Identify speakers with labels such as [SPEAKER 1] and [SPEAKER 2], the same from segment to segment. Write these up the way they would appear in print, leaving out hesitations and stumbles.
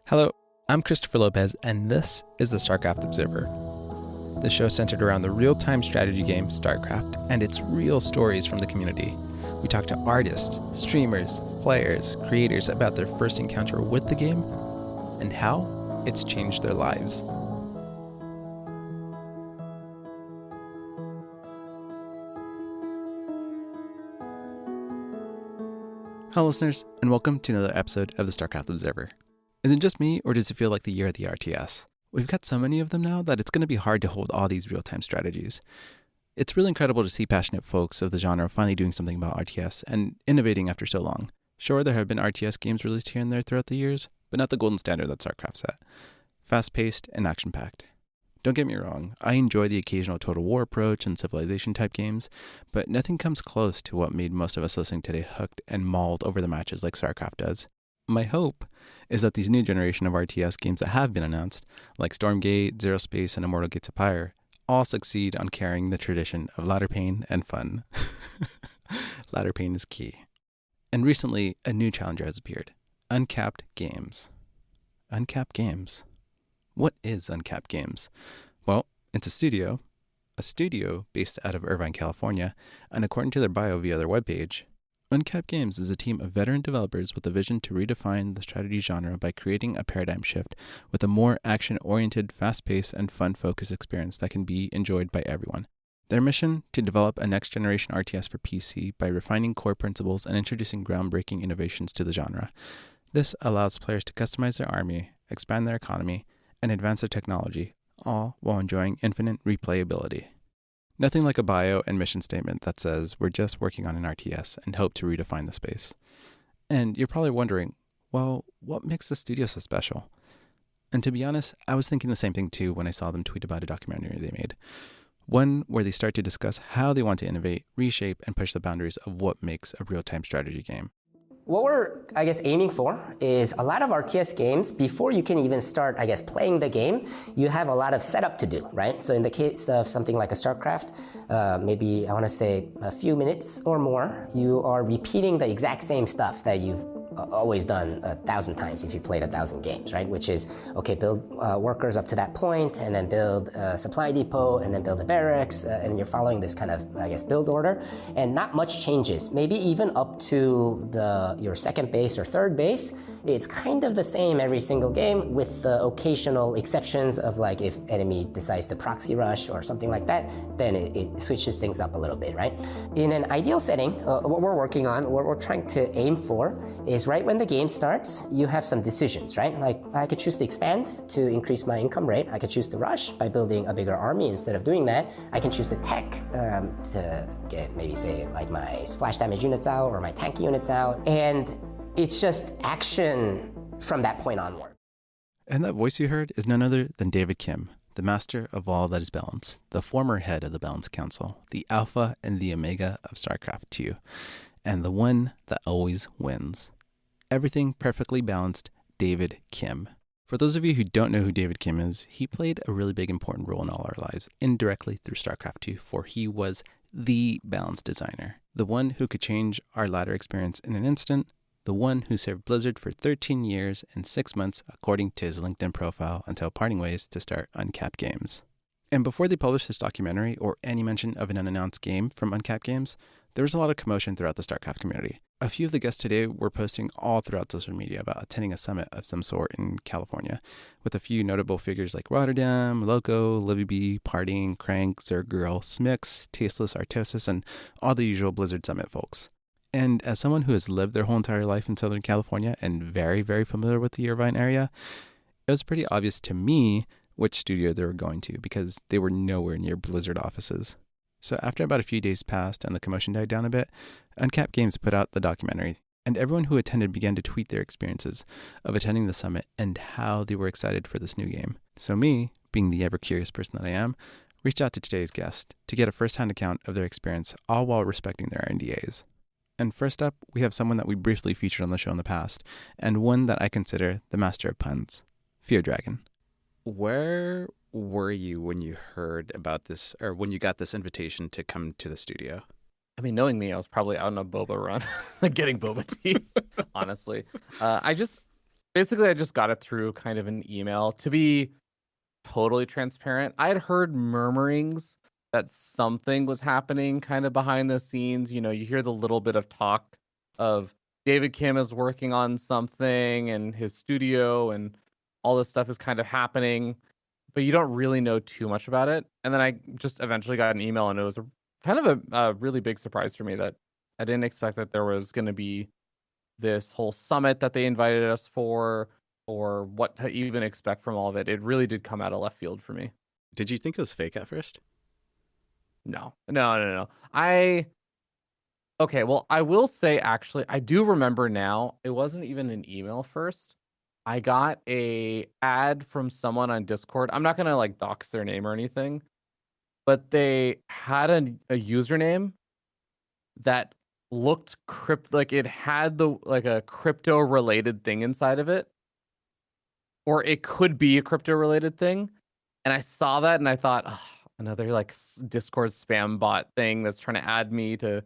[SPEAKER 1] Hello, I'm Christopher Lopez, and this is the StarCraft Observer. The show centered around the real-time strategy game StarCraft and its real stories from the community. We talk to artists, streamers, players, creators about their first encounter with the game and how it's changed their lives. Hello listeners, and welcome to another episode of the StarCraft Observer. Is it just me, or does it feel like the year of the RTS? We've got so many of them now that it's going to be hard to hold all these real-time strategies. It's really incredible to see passionate folks of the genre finally doing something about RTS and innovating after so long. Sure, there have been RTS games released here and there throughout the years, but not the golden standard that StarCraft set. Fast-paced and action-packed. Don't get me wrong, I enjoy the occasional Total War approach and Civilization-type games, but nothing comes close to what made most of us listening today hooked and mauled over the matches like StarCraft does. My hope is that these new generation of RTS games that have been announced, like Stormgate, Zero Space, and Immortal Gates of Pyre, all succeed on carrying the tradition of ladder pain and fun. Ladder pain is key. And recently, a new challenger has appeared. Uncapped Games. Uncapped Games. What is Uncapped Games? Well, it's a studio based out of Irvine, California, and according to their bio via their webpage, Uncapped Games is a team of veteran developers with a vision to redefine the strategy genre by creating a paradigm shift with a more action-oriented, fast-paced, and fun-focused experience that can be enjoyed by everyone. Their mission? To develop a next-generation RTS for PC by refining core principles and introducing groundbreaking innovations to the genre. This allows players to customize their army, expand their economy, and advance their technology, all while enjoying infinite replayability. Nothing like a bio and mission statement that says we're just working on an RTS and hope to redefine the space. And you're probably wondering, well, what makes the studio so special? And to be honest, I was thinking the same thing too when I saw them tweet about a documentary they made. One where they start to discuss how they want to innovate, reshape, and push the boundaries of what makes a real-time strategy game.
[SPEAKER 2] What we're, aiming for is a lot of RTS games, before you can even start, playing the game, you have a lot of setup to do, right? So in the case of something like a StarCraft, maybe I want to say a few minutes or more, you are repeating the exact same stuff that you've always done 1,000 times if you played 1,000 games, right? Which is, build workers up to that point, and then build a supply depot, and then build a barracks, and you're following this kind of, build order, and not much changes. Maybe even up to your second base or third base, it's kind of the same every single game, with the occasional exceptions of if enemy decides to proxy rush or something like that, then it switches things up a little bit, right? In an ideal setting, what we're working on, what we're trying to aim for is right when the game starts, you have some decisions, right? Like I could choose to expand to increase my income rate. I could choose to rush by building a bigger army. Instead of doing that, I can choose to tech to get maybe say my splash damage units out or my tanky units out. And it's just action from that point onward.
[SPEAKER 1] And that voice you heard is none other than David Kim, the master of all that is balance, the former head of the Balance Council, the alpha and the omega of StarCraft 2, and the one that always wins. Everything perfectly balanced, David Kim. For those of you who don't know who David Kim is, he played a really big important role in all our lives, indirectly through StarCraft 2, for he was the balance designer, the one who could change our ladder experience in an instant, the one who served Blizzard for 13 years and 6 months, according to his LinkedIn profile, until parting ways to start Uncapped Games. And before they published this documentary or any mention of an unannounced game from Uncapped Games, there was a lot of commotion throughout the StarCraft community. A few of the guests today were posting all throughout social media about attending a summit of some sort in California, with a few notable figures like Rotterdam, Loco, Livy B, Parting, Crank, Zergirl, Smix, Tasteless, Artosis, and all the usual Blizzard Summit folks. And as someone who has lived their whole entire life in Southern California and very, very familiar with the Irvine area, it was pretty obvious to me which studio they were going to because they were nowhere near Blizzard offices. So after about a few days passed and the commotion died down a bit, Uncapped Games put out the documentary, and everyone who attended began to tweet their experiences of attending the summit and how they were excited for this new game. So me, being the ever-curious person that I am, reached out to today's guest to get a first-hand account of their experience, all while respecting their NDAs. And first up, we have someone that we briefly featured on the show in the past, and one that I consider the master of puns, Fear Dragon. Where were you when you heard about this, or when you got this invitation to come to the studio?
[SPEAKER 3] I mean, knowing me, I was probably out on a boba run, like getting boba tea, honestly. Basically, I just got it through kind of an email. To be totally transparent, I had heard murmurings that something was happening kind of behind the scenes. You know, you hear the little bit of talk of David Kim is working on something and his studio and all this stuff is kind of happening, but you don't really know too much about it. And then I just eventually got an email, and it was kind of a really big surprise for me that I didn't expect that there was going to be this whole summit that they invited us for, or what to even expect from all of it. It really did come out of left field for me.
[SPEAKER 1] Did you think it was fake at first?
[SPEAKER 3] No. Okay, well, I will say, actually, I do remember now, it wasn't even an email first. I got a ad from someone on Discord. I'm not going to like dox their name or anything, but they had a username that looked like it had a crypto related thing inside of it, or it could be a crypto related thing. And I saw that and I thought, oh, another like Discord spam bot thing that's trying to add me to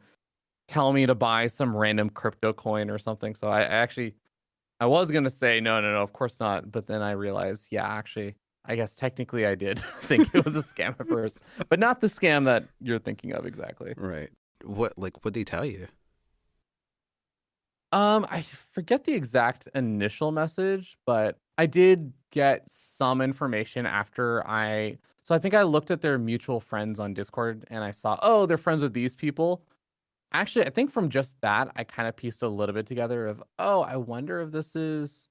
[SPEAKER 3] tell me to buy some random crypto coin or something. So I was going to say, no, of course not. But then I realized, yeah, actually, I guess technically I did think it was a scam at first, but not the scam that you're thinking of exactly.
[SPEAKER 1] Right. What'd they tell you?
[SPEAKER 3] I forget the exact initial message, but I did get some information after so I think I looked at their mutual friends on Discord and I saw, oh, they're friends with these people. Actually, I think from just that, I kind of pieced a little bit together of, oh, I wonder if this is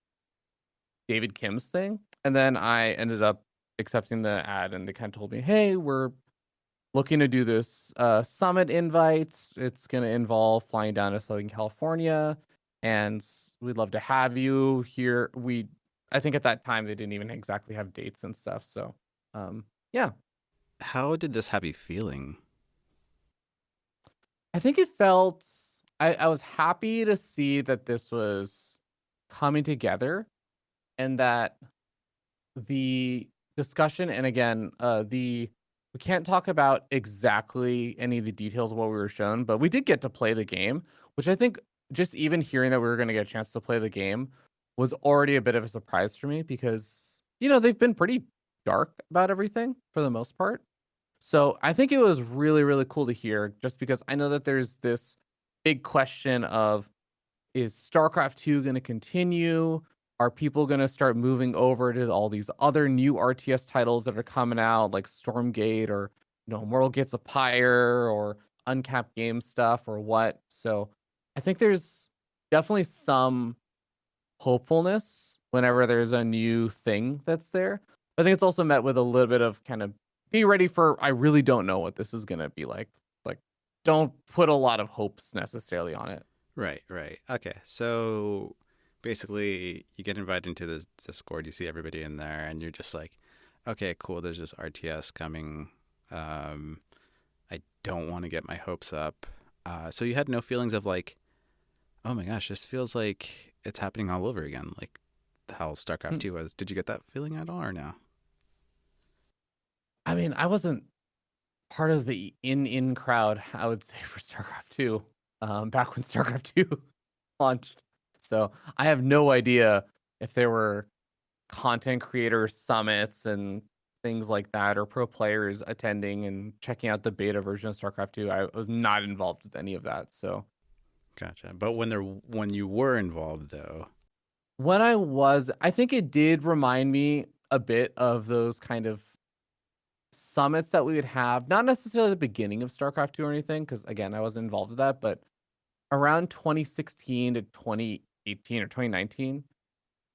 [SPEAKER 3] David Kim's thing. And then I ended up accepting the ad, and they kind of told me, hey, we're looking to do this summit invite. It's going to involve flying down to Southern California, and we'd love to have you here. I think at that time they didn't even exactly have dates and stuff. So, yeah.
[SPEAKER 1] How did this have you feeling?
[SPEAKER 3] I think it felt, I was happy to see that this was coming together, and that the discussion, and again, we can't talk about exactly any of the details of what we were shown, but we did get to play the game, which I think just even hearing that we were going to get a chance to play the game was already a bit of a surprise for me, because, you know, they've been pretty dark about everything for the most part. So I think it was really, really cool to hear, just because I know that there's this big question of, is StarCraft 2 going to continue? Are people going to start moving over to all these other new RTS titles that are coming out, like Stormgate, or, you know, Mortal Gates of Pyre, or Uncapped Games stuff, or what? So I think there's definitely some hopefulness whenever there's a new thing that's there. I think it's also met with a little bit of kind of be ready for, I really don't know what this is going to be like. Like, don't put a lot of hopes necessarily on it.
[SPEAKER 1] Right. Okay, so basically you get invited into the Discord, you see everybody in there, and you're just like, okay, cool, there's this RTS coming. I don't want to get my hopes up. So you had no feelings of like, oh my gosh, this feels like it's happening all over again, like how StarCraft 2 was. Did you get that feeling at all, or no?
[SPEAKER 3] I mean, I wasn't part of the in crowd, I would say, for StarCraft 2, back when StarCraft 2 launched. So I have no idea if there were content creator summits and things like that, or pro players attending and checking out the beta version of StarCraft 2. I was not involved with any of that. So,
[SPEAKER 1] Gotcha. But when you were involved, though,
[SPEAKER 3] when I think it did remind me a bit of those kind of summits that we would have, not necessarily the beginning of StarCraft 2 or anything, because again, I wasn't involved with that, but around 2016 to 2018 or 2019,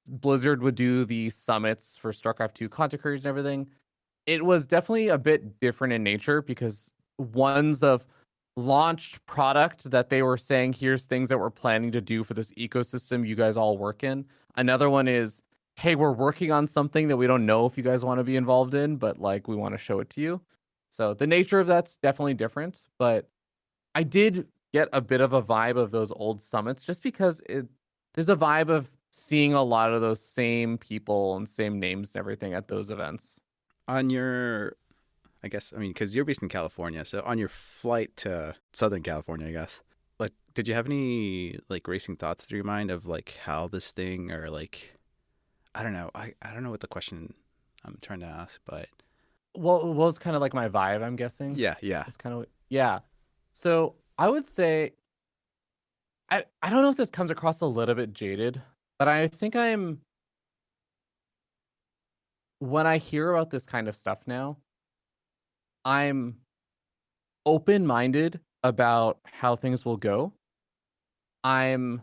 [SPEAKER 3] Blizzard would do the summits for StarCraft 2 content creators and everything. It was definitely a bit different in nature, because one's of launched product that they were saying, here's things that we're planning to do for this ecosystem you guys all work in. Another one is, hey, we're working on something that we don't know if you guys want to be involved in, but like, we want to show it to you. So the nature of that's definitely different, but I did get a bit of a vibe of those old summits, just because there's a vibe of seeing a lot of those same people and same names and everything at those events.
[SPEAKER 1] on your, I guess, I mean, because you're based in California, so on your flight to Southern California, I guess, like, did you have any like racing thoughts through your mind of like how this thing, or like I don't know. I don't know what the question I'm trying to ask, but
[SPEAKER 3] What was kind of like my vibe, I'm guessing.
[SPEAKER 1] yeah.
[SPEAKER 3] It's kind of, yeah. So I would say, I don't know if this comes across a little bit jaded, but I think when I hear about this kind of stuff now, I'm open-minded about how things will go. I'm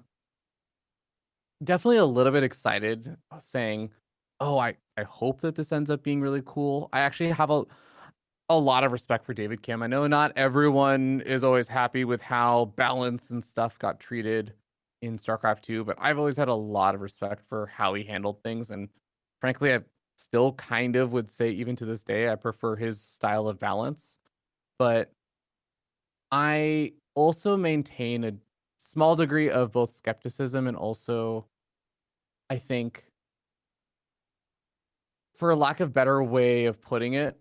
[SPEAKER 3] definitely a little bit excited saying, oh, I hope that this ends up being really cool. I actually have a lot of respect for David Kim. I know not everyone is always happy with how balance and stuff got treated in StarCraft 2, but I've always had a lot of respect for how he handled things. And frankly, I still kind of would say, even to this day, I prefer his style of balance. But I also maintain a small degree of both skepticism and also, I think, for a lack of better way of putting it,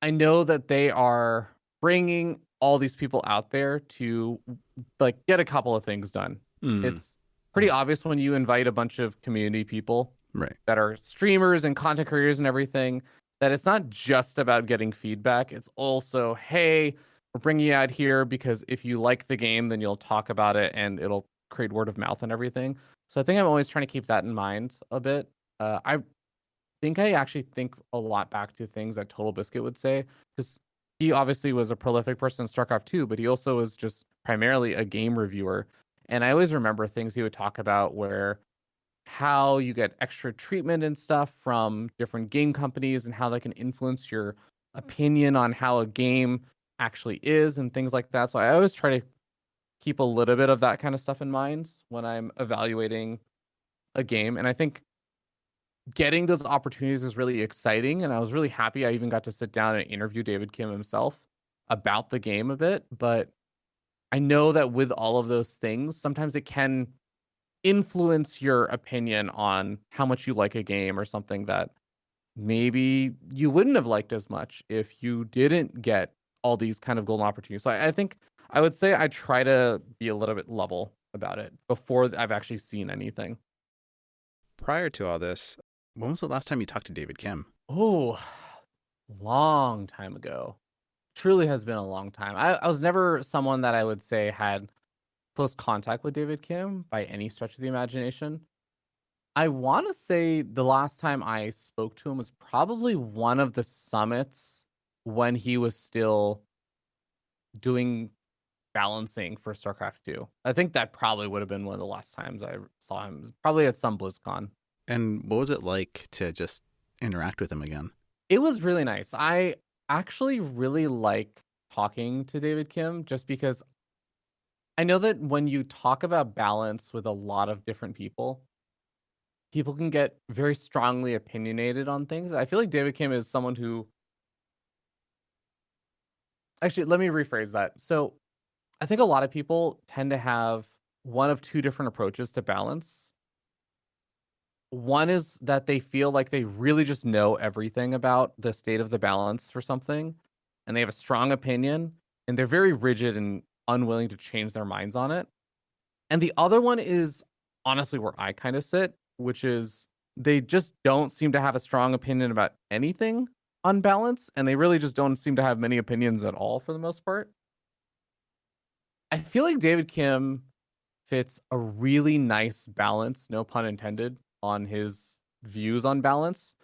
[SPEAKER 3] I know that they are bringing all these people out there to like get a couple of things done. It's pretty obvious when you invite a bunch of community people that are streamers and content creators and everything, that it's not just about getting feedback. It's also, hey, we're bringing you out here because if you like the game, then you'll talk about it and it'll create word of mouth and everything. So I think I'm always trying to keep that in mind a bit. I think I actually think a lot back to things that Total Biscuit would say, because he obviously was a prolific person in StarCraft 2, but he also was just primarily a game reviewer. And I always remember things he would talk about where how you get extra treatment and stuff from different game companies and how they can influence your opinion on how a game actually is and things like that. So I always try to keep a little bit of that kind of stuff in mind when I'm evaluating a game. And I think getting those opportunities is really exciting. And I was really happy I even got to sit down and interview David Kim himself about the game a bit. But I know that with all of those things, sometimes it can influence your opinion on how much you like a game or something that maybe you wouldn't have liked as much if you didn't get all these kind of golden opportunities. So I think I would say I try to be a little bit level about it before I've actually seen anything.
[SPEAKER 1] Prior to all this, when was the last time you talked to David Kim?
[SPEAKER 3] Oh, long time ago. Truly has been a long time. I was never someone that I would say had close contact with David Kim by any stretch of the imagination. I want to say the last time I spoke to him was probably one of the summits when he was still doing balancing for StarCraft 2. I think that probably would have been one of the last times I saw him. Probably at some BlizzCon.
[SPEAKER 1] And what was it like to just interact with him again?
[SPEAKER 3] It was really nice. I actually really like talking to David Kim just because I know that when you talk about balance with a lot of different people, people can get very strongly opinionated on things. I feel like David Kim is someone who... Actually, let me rephrase that. So I think a lot of people tend to have one of two different approaches to balance. One is that they feel like they really just know everything about the state of the balance for something, and they have a strong opinion, and they're very rigid and unwilling to change their minds on it. And the other one is honestly where I kind of sit, which is they just don't seem to have a strong opinion about anything on balance, and they really just don't seem to have many opinions at all for the most part. I feel like David Kim fits a really nice balance, no pun intended, on his views on balance,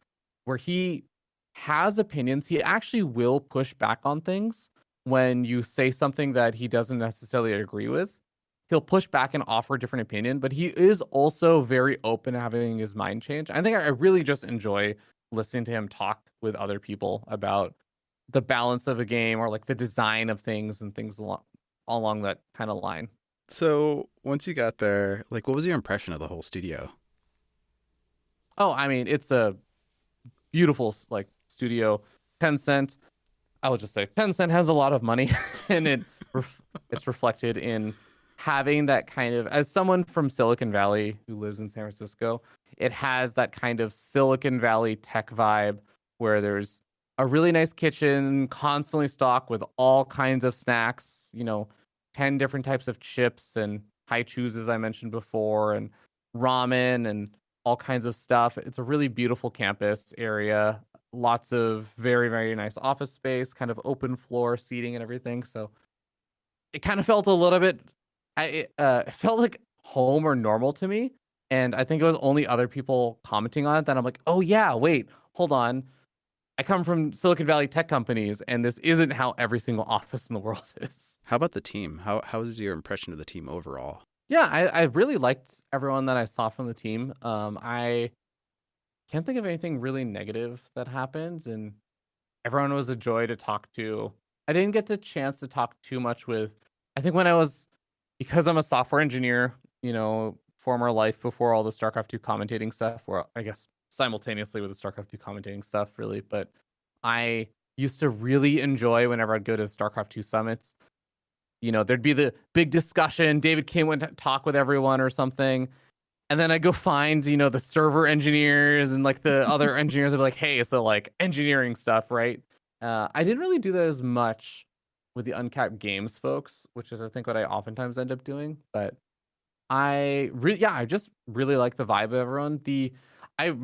[SPEAKER 3] where he has opinions. He actually will push back on things when you say something that he doesn't necessarily agree with. He'll push back and offer a different opinion, but he is also very open to having his mind change. I think I really just enjoy listening to him talk with other people about the balance of a game or like the design of things and things along that kind of line.
[SPEAKER 1] So once you got there, like, what was your impression of the whole studio?
[SPEAKER 3] Oh, I mean, it's a beautiful like studio. Tencent, I would just say Tencent has a lot of money, and it's reflected in having that kind of, as someone from Silicon Valley who lives in San Francisco, it has that kind of Silicon Valley tech vibe where there's a really nice kitchen, constantly stocked with all kinds of snacks, 10 different types of chips and haichus, as I mentioned before, and ramen and all kinds of stuff. It's a really beautiful campus area. Lots of very, very nice office space, kind of open floor seating and everything. So it kind of felt a little bit, it felt like home or normal to me. And I think it was only other people commenting on it that I'm like, oh yeah, wait, hold on. I come from Silicon Valley tech companies, and this isn't how every single office in the world is.
[SPEAKER 1] How about the team? How was your impression of the team overall?
[SPEAKER 3] Yeah, I really liked everyone that I saw from the team. I can't think of anything really negative that happened, and everyone was a joy to talk to. I didn't get the chance to talk too much with, I think because I'm a software engineer, former life before all the StarCraft 2 commentating stuff, or I guess simultaneously with the StarCraft 2 commentating stuff, really. But I used to really enjoy whenever I'd go to StarCraft 2 summits. There'd be the big discussion. David Kim would talk with everyone or something. And then I go find, the server engineers and like the other engineers would be like, hey, so like engineering stuff, right? I didn't really do that as much with the Uncapped Games folks, which is I think what I oftentimes end up doing. But I just really like the vibe of everyone.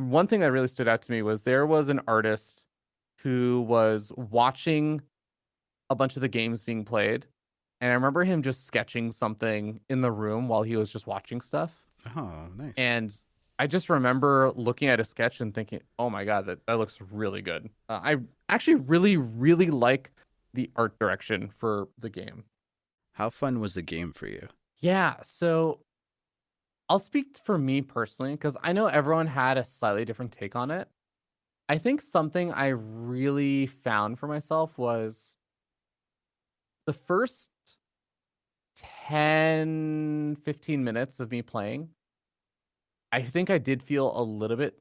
[SPEAKER 3] One thing that really stood out to me was there was an artist who was watching a bunch of the games being played. And I remember him just sketching something in the room while he was just watching stuff.
[SPEAKER 1] Oh, nice.
[SPEAKER 3] And I just remember looking at a sketch and thinking, oh my God, that looks really good. I actually really, really like the art direction for the game.
[SPEAKER 1] How fun was the game for you?
[SPEAKER 3] Yeah, so I'll speak for me personally, because I know everyone had a slightly different take on it. I think something I really found for myself was the first 10, 15 minutes of me playing. I think I did feel a little bit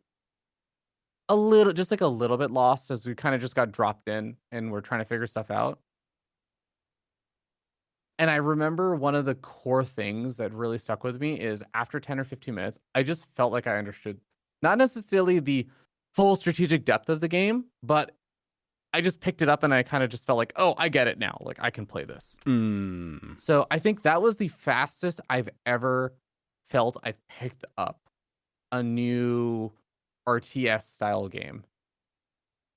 [SPEAKER 3] lost as we kind of just got dropped in and we're trying to figure stuff out. And I remember one of the core things that really stuck with me is after 10 or 15 minutes, I just felt like I understood not necessarily the full strategic depth of the game, but I just picked it up and I kind of just felt like, oh, I get it now. Like I can play this. So I think that was the fastest I've ever felt I've picked up a new RTS style game.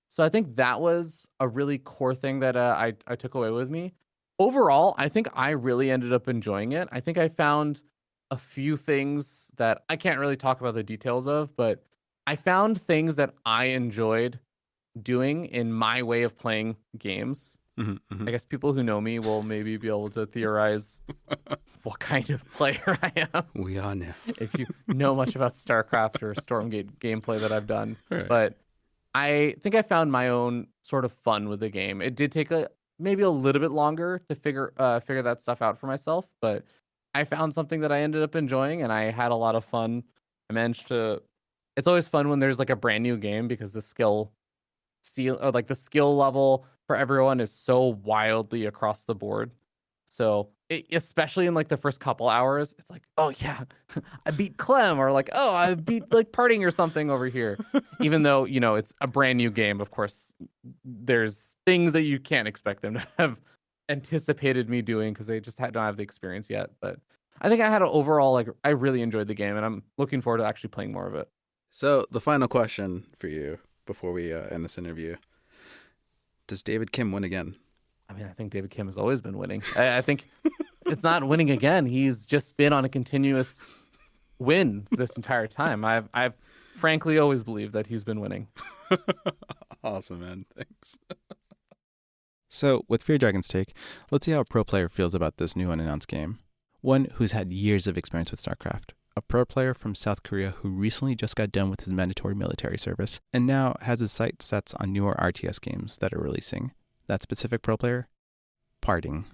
[SPEAKER 3] So I think that was a really core thing that I took away with me. Overall, I think I really ended up enjoying it. I think I found a few things that I can't really talk about the details of, but I found things that I enjoyed doing in my way of playing games. I guess people who know me will maybe be able to theorize what kind of player I am.
[SPEAKER 1] We all know.
[SPEAKER 3] If you know much about StarCraft or Stormgate gameplay that I've done.
[SPEAKER 1] Right.
[SPEAKER 3] But I think I found my own sort of fun with the game. It did take maybe a little bit longer to figure that stuff out for myself, but I found something that I ended up enjoying and I had a lot of fun. It's always fun when there's like a brand new game because the skill level for everyone is so wildly across the board. So especially in like the first couple hours, it's like, oh yeah, I beat Clem, or like, oh, I beat like Parting or something over here. Even though, it's a brand new game, of course, there's things that you can't expect them to have anticipated me doing because they just don't have the experience yet. But I think I had an overall, I really enjoyed the game and I'm looking forward to actually playing more of it.
[SPEAKER 1] So the final question for you before we end this interview. Does David Kim win again?
[SPEAKER 3] I mean, I think David Kim has always been winning. I think it's not winning again. He's just been on a continuous win this entire time. I've frankly always believed that he's been winning.
[SPEAKER 1] Awesome, man. Thanks. So, with Fear Dragon's take, let's see how a pro player feels about this new unannounced game. One who's had years of experience with StarCraft. A pro player from South Korea who recently just got done with his mandatory military service and now has his sights set on newer RTS games that are releasing. That specific pro player? Parting.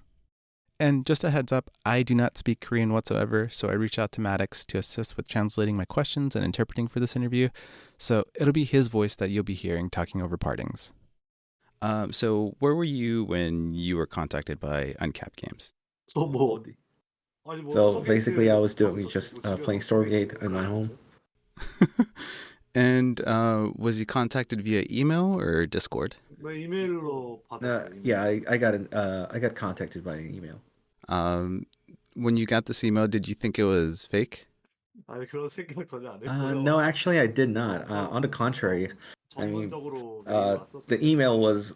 [SPEAKER 1] And just a heads up, I do not speak Korean whatsoever, so I reached out to Maddox to assist with translating my questions and interpreting for this interview, so it'll be his voice that you'll be hearing talking over Partings. So where were you when you were contacted by Uncapped Games?
[SPEAKER 4] So basically, I was doing just playing Stormgate in my home.
[SPEAKER 1] And was you contacted via email or Discord?
[SPEAKER 4] Yeah, I got contacted by email.
[SPEAKER 1] When you got this email, did you think it was fake?
[SPEAKER 4] No, actually, I did not. On the contrary, I mean, the email was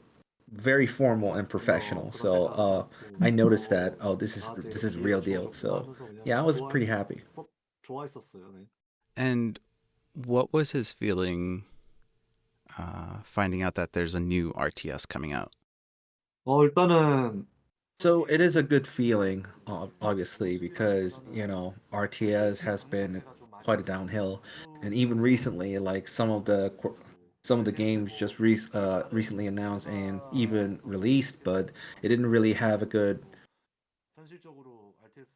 [SPEAKER 4] very formal and professional. So I noticed that, oh, this is real deal. So yeah, I was pretty happy.
[SPEAKER 1] And what was his feeling finding out that there's a new RTS coming out?
[SPEAKER 4] 일단은 So it is a good feeling, obviously, because RTS has been quite a downhill, and even recently, like some of the games just recently announced and even released, but it didn't really have a good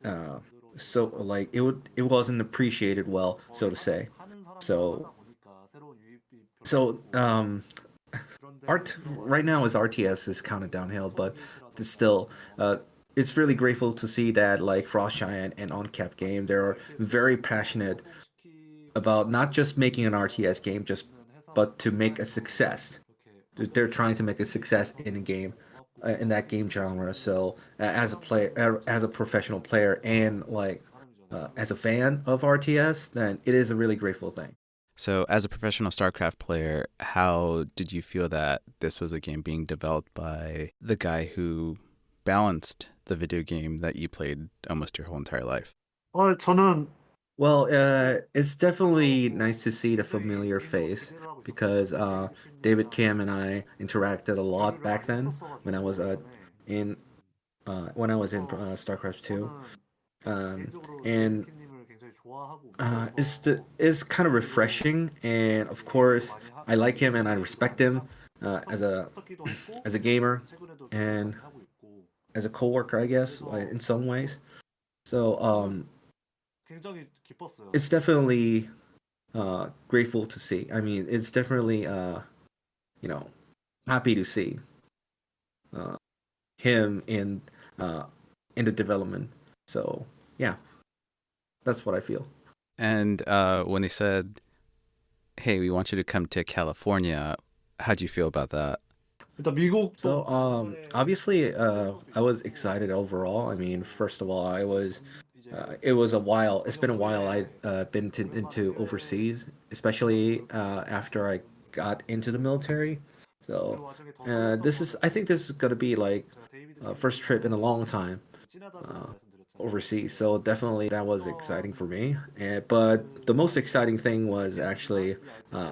[SPEAKER 4] uh, so like it wasn't appreciated well, so to say. So so art right now is RTS is kind of downhill, but still, it's really grateful to see that like Frost Giant and Uncapped Game, they're very passionate about not just making an RTS game, just but to make a success. They're trying to make a success in a game, in that game genre. So as a player, as a professional player, and like as a fan of RTS, then it is a really grateful thing.
[SPEAKER 1] So, as a professional StarCraft player, how did you feel that this was a game being developed by the guy who balanced the video game that you played almost your whole entire life?
[SPEAKER 4] 저는 Well, it's definitely nice to see the familiar face because David Kim and I interacted a lot back then when I was in StarCraft 2. And it's kind of refreshing, and of course I like him and I respect him as a as a gamer and as a coworker, I guess, like, in some ways. So it's definitely grateful to see. I mean, it's definitely you know happy to see uh, him uh, in the development. So yeah, that's what I feel.
[SPEAKER 1] And when they said, hey, we want you to come to California, how'd you feel about that?
[SPEAKER 4] So obviously I was excited overall. I mean, first of all, it was a while. It's been a while I've been into overseas, especially after I got into the military. So I think this is gonna be like first trip in a long time uh, overseas. So definitely that was exciting for me. But the most exciting thing was actually,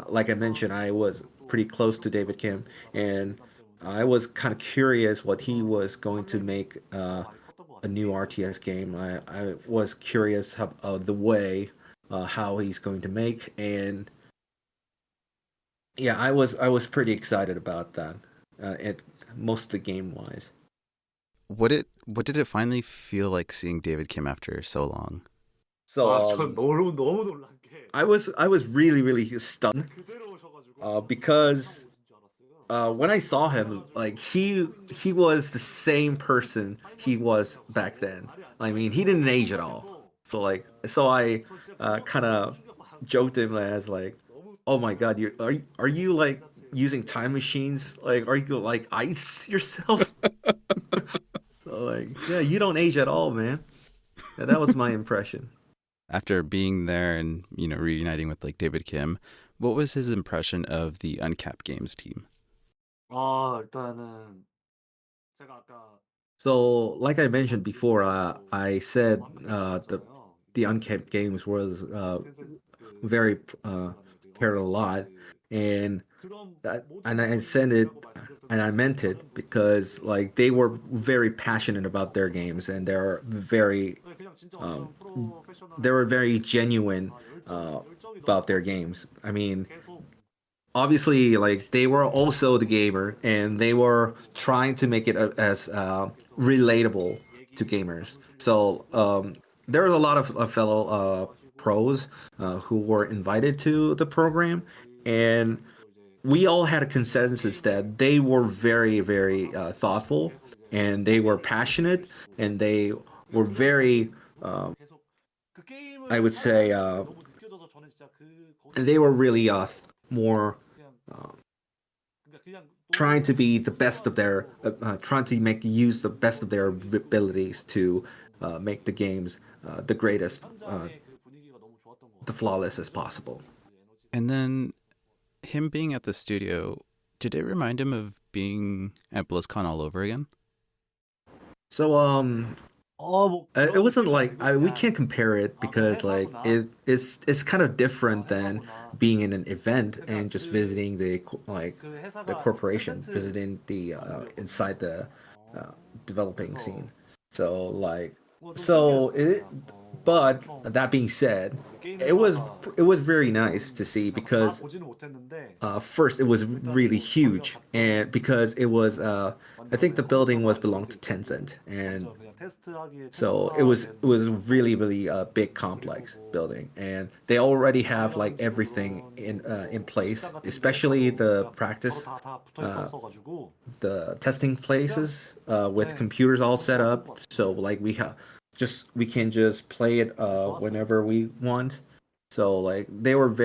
[SPEAKER 4] like I mentioned, I was pretty close to David Kim, and I was kind of curious what he was going to make a new RTS game. I was curious the way how he's going to make, and yeah, I was pretty excited about that. It mostly game wise.
[SPEAKER 1] What did it finally feel like seeing David Kim after so long?
[SPEAKER 4] So I was really stunned because when I saw him, like he was the same person he was back then. I mean, he didn't age at all. So I kind of joked him as like, "Oh my God, are you like using time machines? Like, are you like ice yourself?" So like, yeah, you don't age at all, man. Yeah, that was my impression.
[SPEAKER 1] After being there and, reuniting with like David Kim, what was his impression of the Uncapped Games team?
[SPEAKER 4] 일단은 So, like I mentioned before, I said the Uncapped Games was very cared a lot, and and I said it, and I meant it because like they were very passionate about their games, and um, they were very genuine about their games. I mean, obviously like they were also the gamer and they were trying to make it as relatable to gamers. So there were a lot of fellow pros who were invited to the program, and we all had a consensus that they were very thoughtful, and they were passionate, and they were very I would say they were really more uh, trying to be the best of their trying to make use the best of their abilities to make the games the greatest flawless as possible.
[SPEAKER 1] And then him being at the studio, did it remind him of being at BlizzCon all over again?
[SPEAKER 4] So it wasn't like we can't compare it because like it's kind of different than being in an event and just visiting the corporation, visiting the inside the developing scene. So like so it but that being said, it was very nice to see because first it was really huge and because it was I think the building was belonged to Tencent and so it was really a big complex building, and they already have like everything in place, especially the practice, the testing places with computers all set up. So like we can just play it whenever we want. So like they were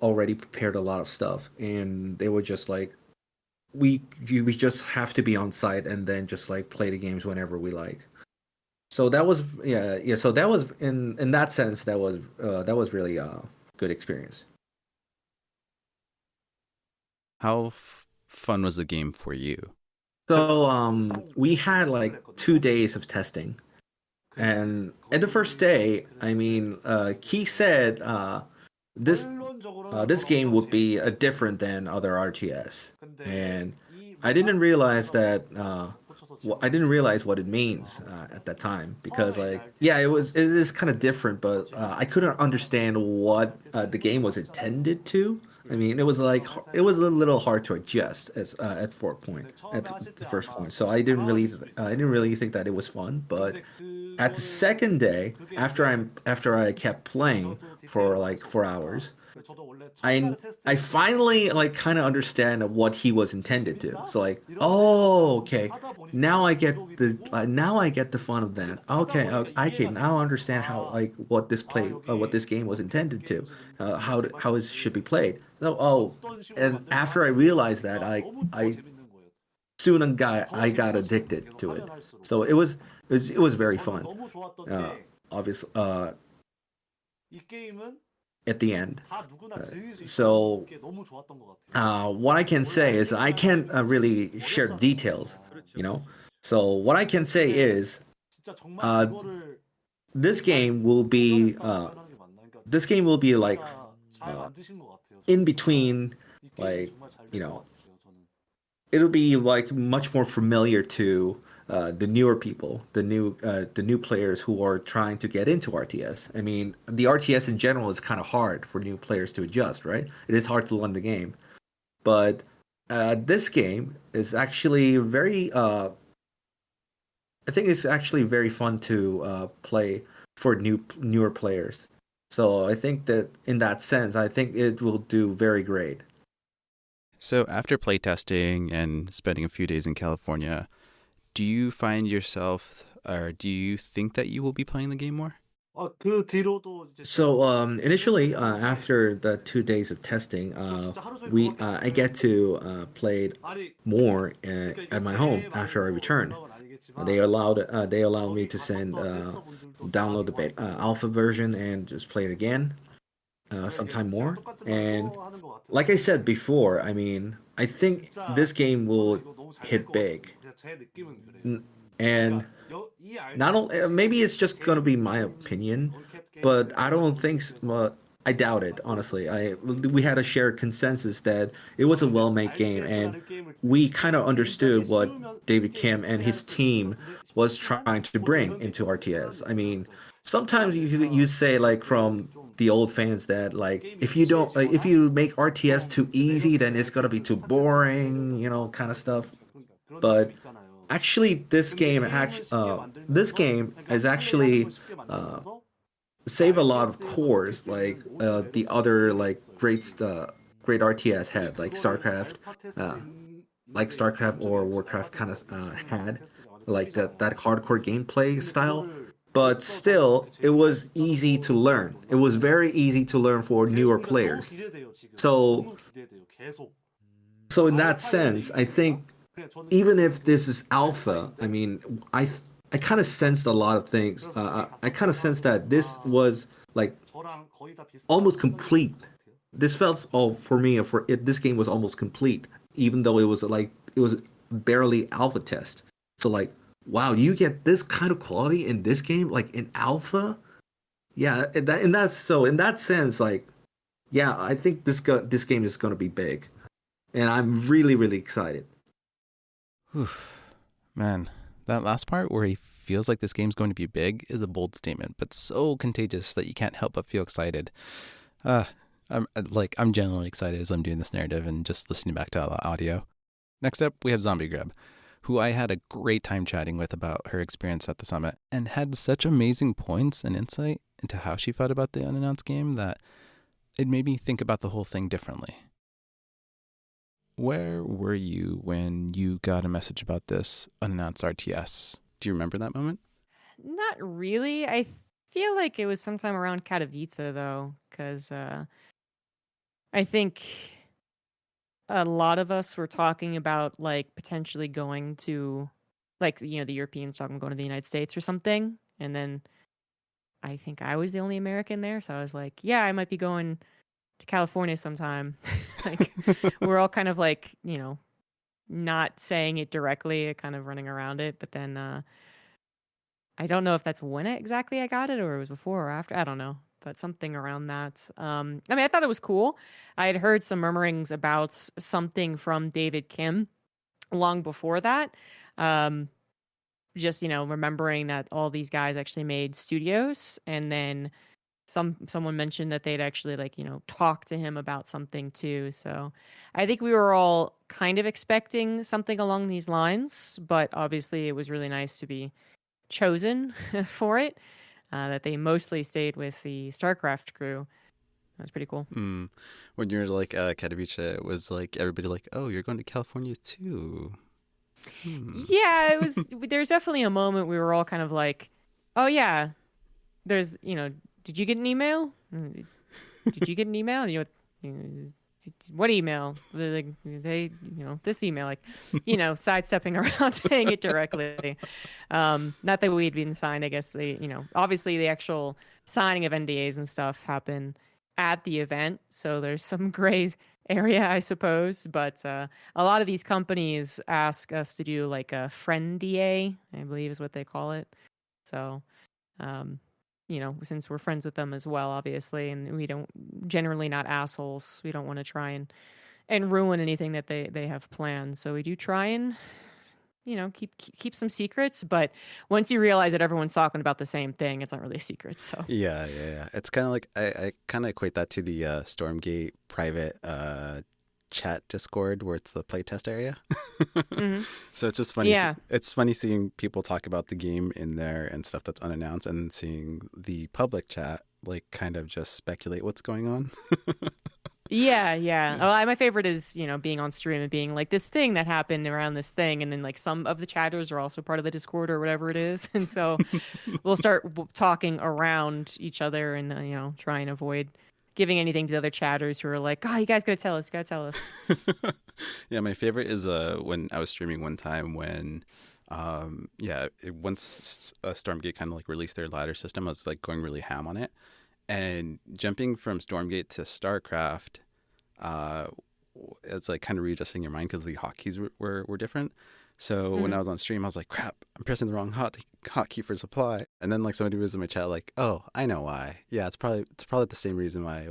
[SPEAKER 4] already prepared a lot of stuff, and they were just like we just have to be on site and then just like play the games whenever we like. So that was yeah. So that was in that sense that was really good experience.
[SPEAKER 1] How fun was the game for you?
[SPEAKER 4] So we had like 2 days of testing, and the first day, I mean, Key said this this game would be different than other RTS, and I didn't realize that. I didn't realize what it means at that time because, like, yeah, it is kind of different, but I couldn't understand what the game was intended to. I mean, it was a little hard to adjust at the first point. So I didn't really think that it was fun. But at the second day, after I kept playing for like 4 hours, I finally like kind of understand what he was intended to. So like, oh, okay, now I get the fun of that. Okay, I can now understand how like what this game was intended to, how it should be played. So and after I realized that, I soon got addicted to it. So it was very fun. Obviously, at the end. So what I can say is I can't really share details, you know. So what I can say is uh, this game will be like uh, in between, like you know, it'll be like much more familiar to the newer people, the new players who are trying to get into RTS. I mean, the RTS in general is kind of hard for new players to adjust, right? It is hard to learn the game, but this game is actually very. I think it's actually very fun to play for newer players. So I think that in that sense, I think it will do very great.
[SPEAKER 1] So after playtesting and spending a few days in California, do you find yourself, or do you think that you will be playing the game more?
[SPEAKER 4] So initially, after the 2 days of testing, we I get to play it more at my home after I return. They allowed me to send download the alpha version and just play it again sometime more. And like I said before, I mean, I think this game will hit big. And not only maybe it's just gonna be my opinion, but I don't think well, I doubt it honestly. We had a shared consensus that it was a well-made game, and we kind of understood what David Kim and his team was trying to bring into RTS. I mean, sometimes you say like from the old fans that like if you don't like, if you make RTS too easy, then it's gonna be too boring, you know, kind of stuff. But actually, this game is actually uh, save a lot of cores like the other like great RTS had uh, like StarCraft or Warcraft kind of had like that hardcore gameplay style. But still, it was easy to learn. It was very easy to learn for newer players. So, so in that sense, I think even if this is alpha, I mean, I kind of sensed a lot of things. I kind of sensed that this was like almost complete. This felt all for me. For it, this game was almost complete, even though it was barely alpha test. So like, wow, you get this kind of quality in this game, like in alpha. Yeah, and that's so in that sense, like, yeah, I think this game is gonna be big, and I'm really really excited.
[SPEAKER 1] Whew. Man, that last part where he feels like this game's going to be big is a bold statement, but so contagious that you can't help but feel excited. I'm genuinely excited as I'm doing this narrative and just listening back to all the audio. Next up, we have Zombie Grub, who I had a great time chatting with about her experience at the summit and had such amazing points and insight into how she felt about the unannounced game that it made me think about the whole thing differently. Where were you when you got a message about this unannounced RTS? Do you remember that moment?
[SPEAKER 5] Not really. I feel like it was sometime around Katowice, though, because I think a lot of us were talking about like potentially going to, like, the Europeans talking about going to the United States or something. And then I think I was the only American there. So I was like, yeah, I might be going to California sometime. Like, we're all kind of like, not saying it directly, kind of running around it. But then I don't know if that's when exactly I got it or it was before or after. I don't know, but something around that. I thought it was cool. I had heard some murmurings about something from David Kim long before that. Just, remembering that all these guys actually made studios, and then someone mentioned that they'd actually talk to him about something too. So I think we were all kind of expecting something along these lines, but obviously it was really nice to be chosen for it. That they mostly stayed with the StarCraft crew. That was pretty cool.
[SPEAKER 1] When you're like Katowice, it was like everybody like, oh, you're going to California too.
[SPEAKER 5] Yeah, it was. There's definitely a moment we were all kind of like, oh yeah, there's did you get an email? Did you get an email? What email? Like, this email, like, sidestepping around saying it directly. Not that we'd been signed, I guess. Obviously the actual signing of NDAs and stuff happen at the event, so there's some gray area, I suppose. But a lot of these companies ask us to do like a friend DA, I believe is what they call it. So, since we're friends with them as well, obviously, and we don't generally not assholes. We don't want to try and ruin anything that they have planned. So we do try and, keep some secrets. But once you realize that everyone's talking about the same thing, it's not really a secret. So
[SPEAKER 1] yeah. It's kind of like I kind of equate that to the Stormgate private chat Discord where it's the playtest area.
[SPEAKER 5] Mm-hmm.
[SPEAKER 1] So it's just funny.
[SPEAKER 5] Yeah.
[SPEAKER 1] It's funny seeing people talk about the game in there and stuff that's unannounced, and seeing the public chat like kind of just speculate what's going on.
[SPEAKER 5] Yeah. Well, my favorite is, being on stream and being like, this thing that happened around this thing. And then like some of the chatters are also part of the Discord or whatever it is. And so we'll start talking around each other and, try and avoid giving anything to the other chatters who are like, oh, you guys gotta tell us.
[SPEAKER 1] Yeah, my favorite is when I was streaming one time when once Stormgate kind of like released their ladder system, I was like going really ham on it, and jumping from Stormgate to StarCraft, it's like kind of readjusting your mind because the hotkeys were different. So when I was on stream, I was like, crap, I'm pressing the wrong hotkey for supply. And then like somebody was in my chat like, oh, I know why. Yeah, it's probably the same reason why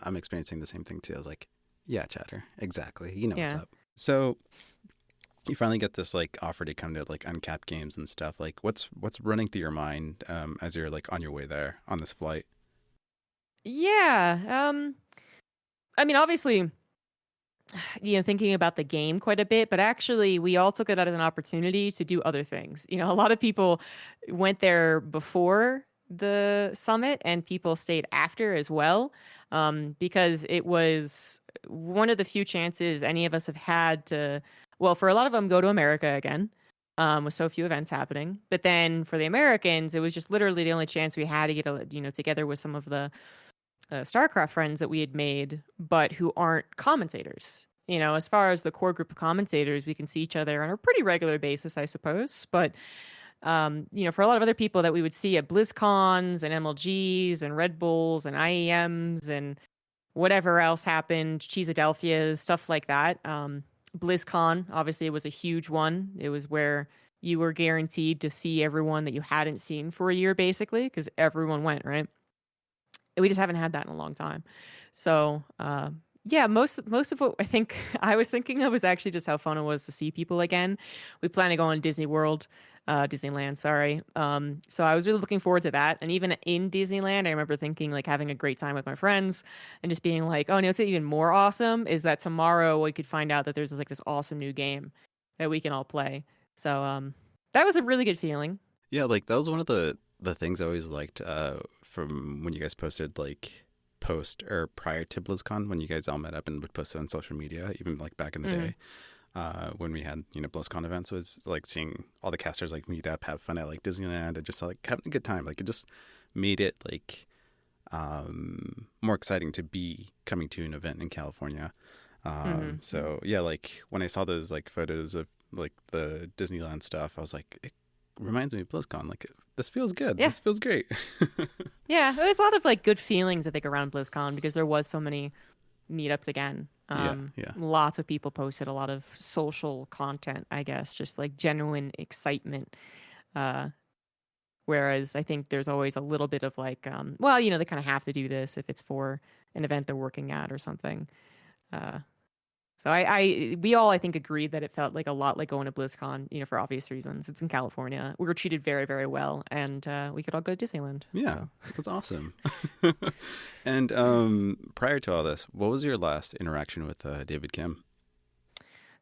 [SPEAKER 1] I'm experiencing the same thing too. I was like, yeah, chatter, exactly. You know what's up. So you finally get this like offer to come to like Uncapped Games and stuff. Like what's running through your mind as you're like on your way there on this flight?
[SPEAKER 5] Yeah. Obviously, thinking about the game quite a bit, but actually we all took it as an opportunity to do other things. A lot of people went there before the summit and people stayed after as well, because it was one of the few chances any of us have had to, well, for a lot of them, go to America again, with so few events happening. But then for the Americans, it was just literally the only chance we had to get together with some of the StarCraft friends that we had made, but who aren't commentators. As far as the core group of commentators, we can see each other on a pretty regular basis, I suppose. But For a lot of other people that we would see at BlizzCons and MLGs and Red Bulls and IEMs and whatever else happened, Cheesadelphias, stuff like that. BlizzCon, obviously, it was a huge one. It was where you were guaranteed to see everyone that you hadn't seen for a year, basically, because everyone went, right? We just haven't had that in a long time. So, yeah, most of what I think I was thinking of was actually just how fun it was to see people again. We plan to go on Disneyland, sorry. So I was really looking forward to that. And even in Disneyland, I remember thinking like having a great time with my friends and just being like, oh, no, it's even more awesome is that tomorrow we could find out that there's like this awesome new game that we can all play. So that was a really good feeling.
[SPEAKER 1] Yeah, like that was one of the things I always liked from when you guys posted like post or prior to BlizzCon, when you guys all met up and would post it on social media, even like back in the day. When we had, BlizzCon events, was like seeing all the casters like meet up, have fun at like Disneyland, and just like having a good time. Like it just made it like more exciting to be coming to an event in California. So yeah, like when I saw those like photos of like the Disneyland stuff, I was like, it reminds me of BlizzCon. Like this feels good. Yeah. This feels great.
[SPEAKER 5] Yeah, there's a lot of like good feelings I think around BlizzCon because there was so many meetups again. Lots of people posted a lot of social content, I guess, just like genuine excitement. Whereas I think there's always a little bit of like, they kind of have to do this if it's for an event they're working at or something. So we all, I think, agreed that it felt like a lot like going to BlizzCon, for obvious reasons. It's in California. We were treated very, very well, and we could all go to Disneyland.
[SPEAKER 1] Yeah, so. That's awesome. And prior to all this, what was your last interaction with David Kim?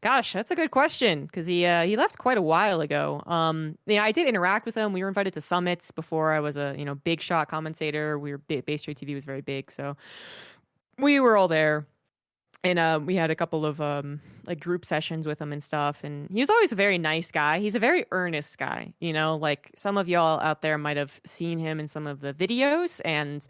[SPEAKER 5] Gosh, that's a good question, because he left quite a while ago. I did interact with him. We were invited to summits before I was a, big shot commentator. Bay Street TV was very big, so we were all there. And we had a couple of like group sessions with him and stuff. And he was always a very nice guy. He's a very earnest guy, like some of y'all out there might have seen him in some of the videos. And,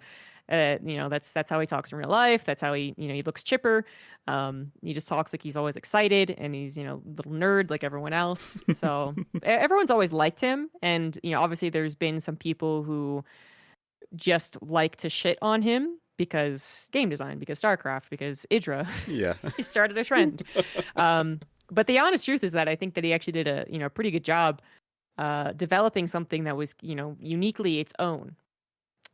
[SPEAKER 5] that's how he talks in real life. That's how he looks chipper. He just talks like he's always excited and he's, a little nerd like everyone else. So everyone's always liked him. And, obviously there's been some people who just like to shit on him. Because game design, because StarCraft, because Idra.
[SPEAKER 1] Yeah.
[SPEAKER 5] He started a trend. But the honest truth is that I think that he actually did a pretty good job developing something that was, uniquely its own,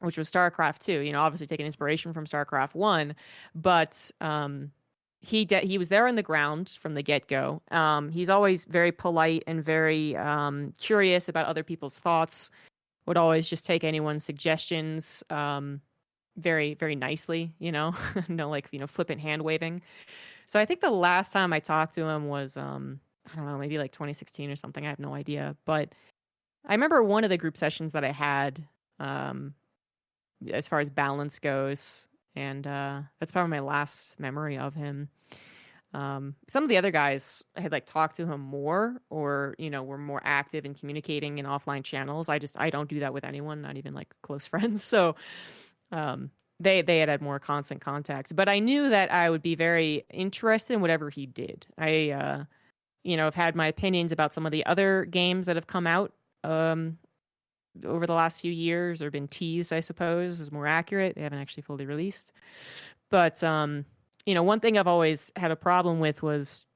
[SPEAKER 5] which was StarCraft 2. Obviously taking inspiration from StarCraft 1, but he was there on the ground from the get-go. He's always very polite and very curious about other people's thoughts, would always just take anyone's suggestions very, very nicely, no flippant hand waving. So I think the last time I talked to him was, I don't know, maybe like 2016 or something. I have no idea. But I remember one of the group sessions that I had, as far as balance goes. And that's probably my last memory of him. Some of the other guys I had like talked to him more or, were more active in communicating in offline channels. I don't do that with anyone, not even like close friends. So they had more constant contact, but I knew that I would be very interested in whatever he did. I, have had my opinions about some of the other games that have come out, over the last few years or been teased, I suppose is more accurate. They haven't actually fully released, but, one thing I've always had a problem with was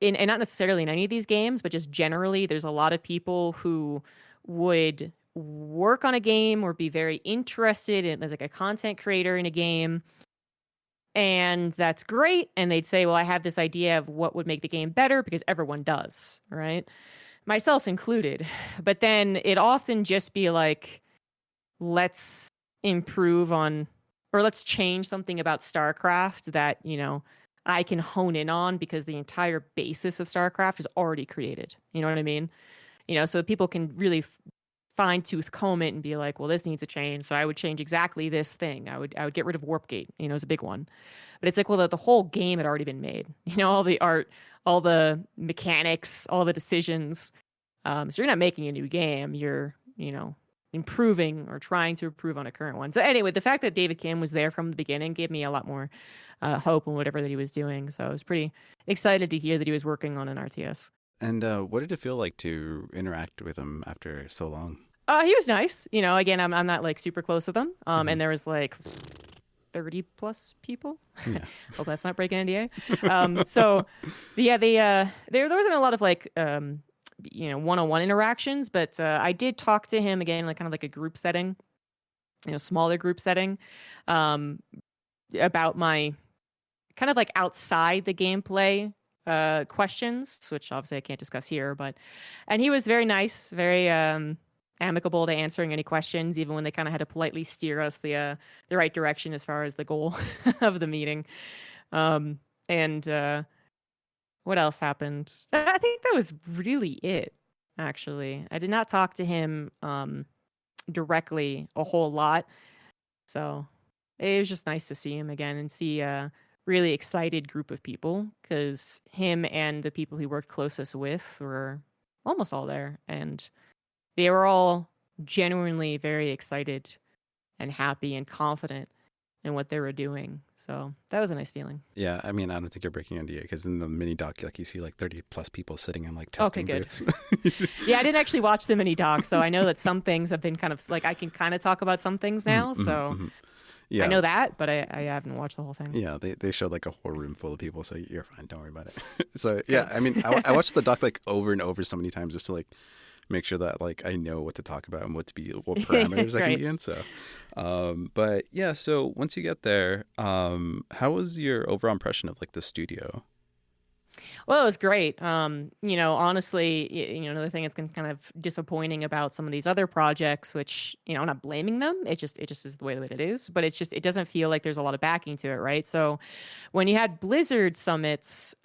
[SPEAKER 5] and not necessarily in any of these games, but just generally, there's a lot of people who would work on a game or be very interested in as like a content creator in a game, and that's great, and they'd say, well, I have this idea of what would make the game better because everyone does, right, myself included. But then it often just be like, let's improve on or let's change something about StarCraft that I can hone in on because the entire basis of StarCraft is already created, you know what I mean, so people can really fine-tooth comb it and be like, well, this needs a change, so I would change exactly this thing. I would get rid of Warpgate, is a big one. But it's like, well, the whole game had already been made. All the art, all the mechanics, all the decisions. So you're not making a new game. You're, improving or trying to improve on a current one. So anyway, the fact that David Kim was there from the beginning gave me a lot more hope in whatever that he was doing. So I was pretty excited to hear that he was working on an RTS.
[SPEAKER 1] And what did it feel like to interact with him after so long?
[SPEAKER 5] He was nice. You know, again, I'm not like super close with him. And there was like 30 plus people.
[SPEAKER 1] Yeah.
[SPEAKER 5] Hope that's not breaking NDA. So yeah, there wasn't a lot of like one-on-one interactions, but I did talk to him again, like kind of like a group setting, smaller group setting, about my kind of like outside the gameplay questions, which obviously I can't discuss here, and he was very nice, very amicable to answering any questions, even when they kind of had to politely steer us the right direction as far as the goal of the meeting. And what else happened? I think that was really it, actually. I did not talk to him directly a whole lot. So it was just nice to see him again and see a really excited group of people, because him and the people he worked closest with were almost all there. And they were all genuinely very excited and happy and confident in what they were doing. So that was a nice feeling.
[SPEAKER 1] Yeah, I mean, I don't think you're breaking NDA, because in the mini doc, like, you see like 30 plus people sitting in like testing booths.
[SPEAKER 5] Yeah, I didn't actually watch the mini doc, so I know that some things have been kind of like, I can kind of talk about some things now. So yeah, I know that, but I haven't watched the whole thing.
[SPEAKER 1] Yeah, they showed like a whole room full of people, so you're fine. Don't worry about it. So yeah, I mean, I watched the doc like over and over so many times just to like make sure that like I know what to talk about and what parameters I can be in. So, but yeah, so once you get there, how was your overall impression of like the studio?
[SPEAKER 5] Well, it was great. Honestly, another thing that's been kind of disappointing about some of these other projects, which, I'm not blaming them. It just is the way that it is, but it doesn't feel like there's a lot of backing to it. Right. So when you had Blizzard summits,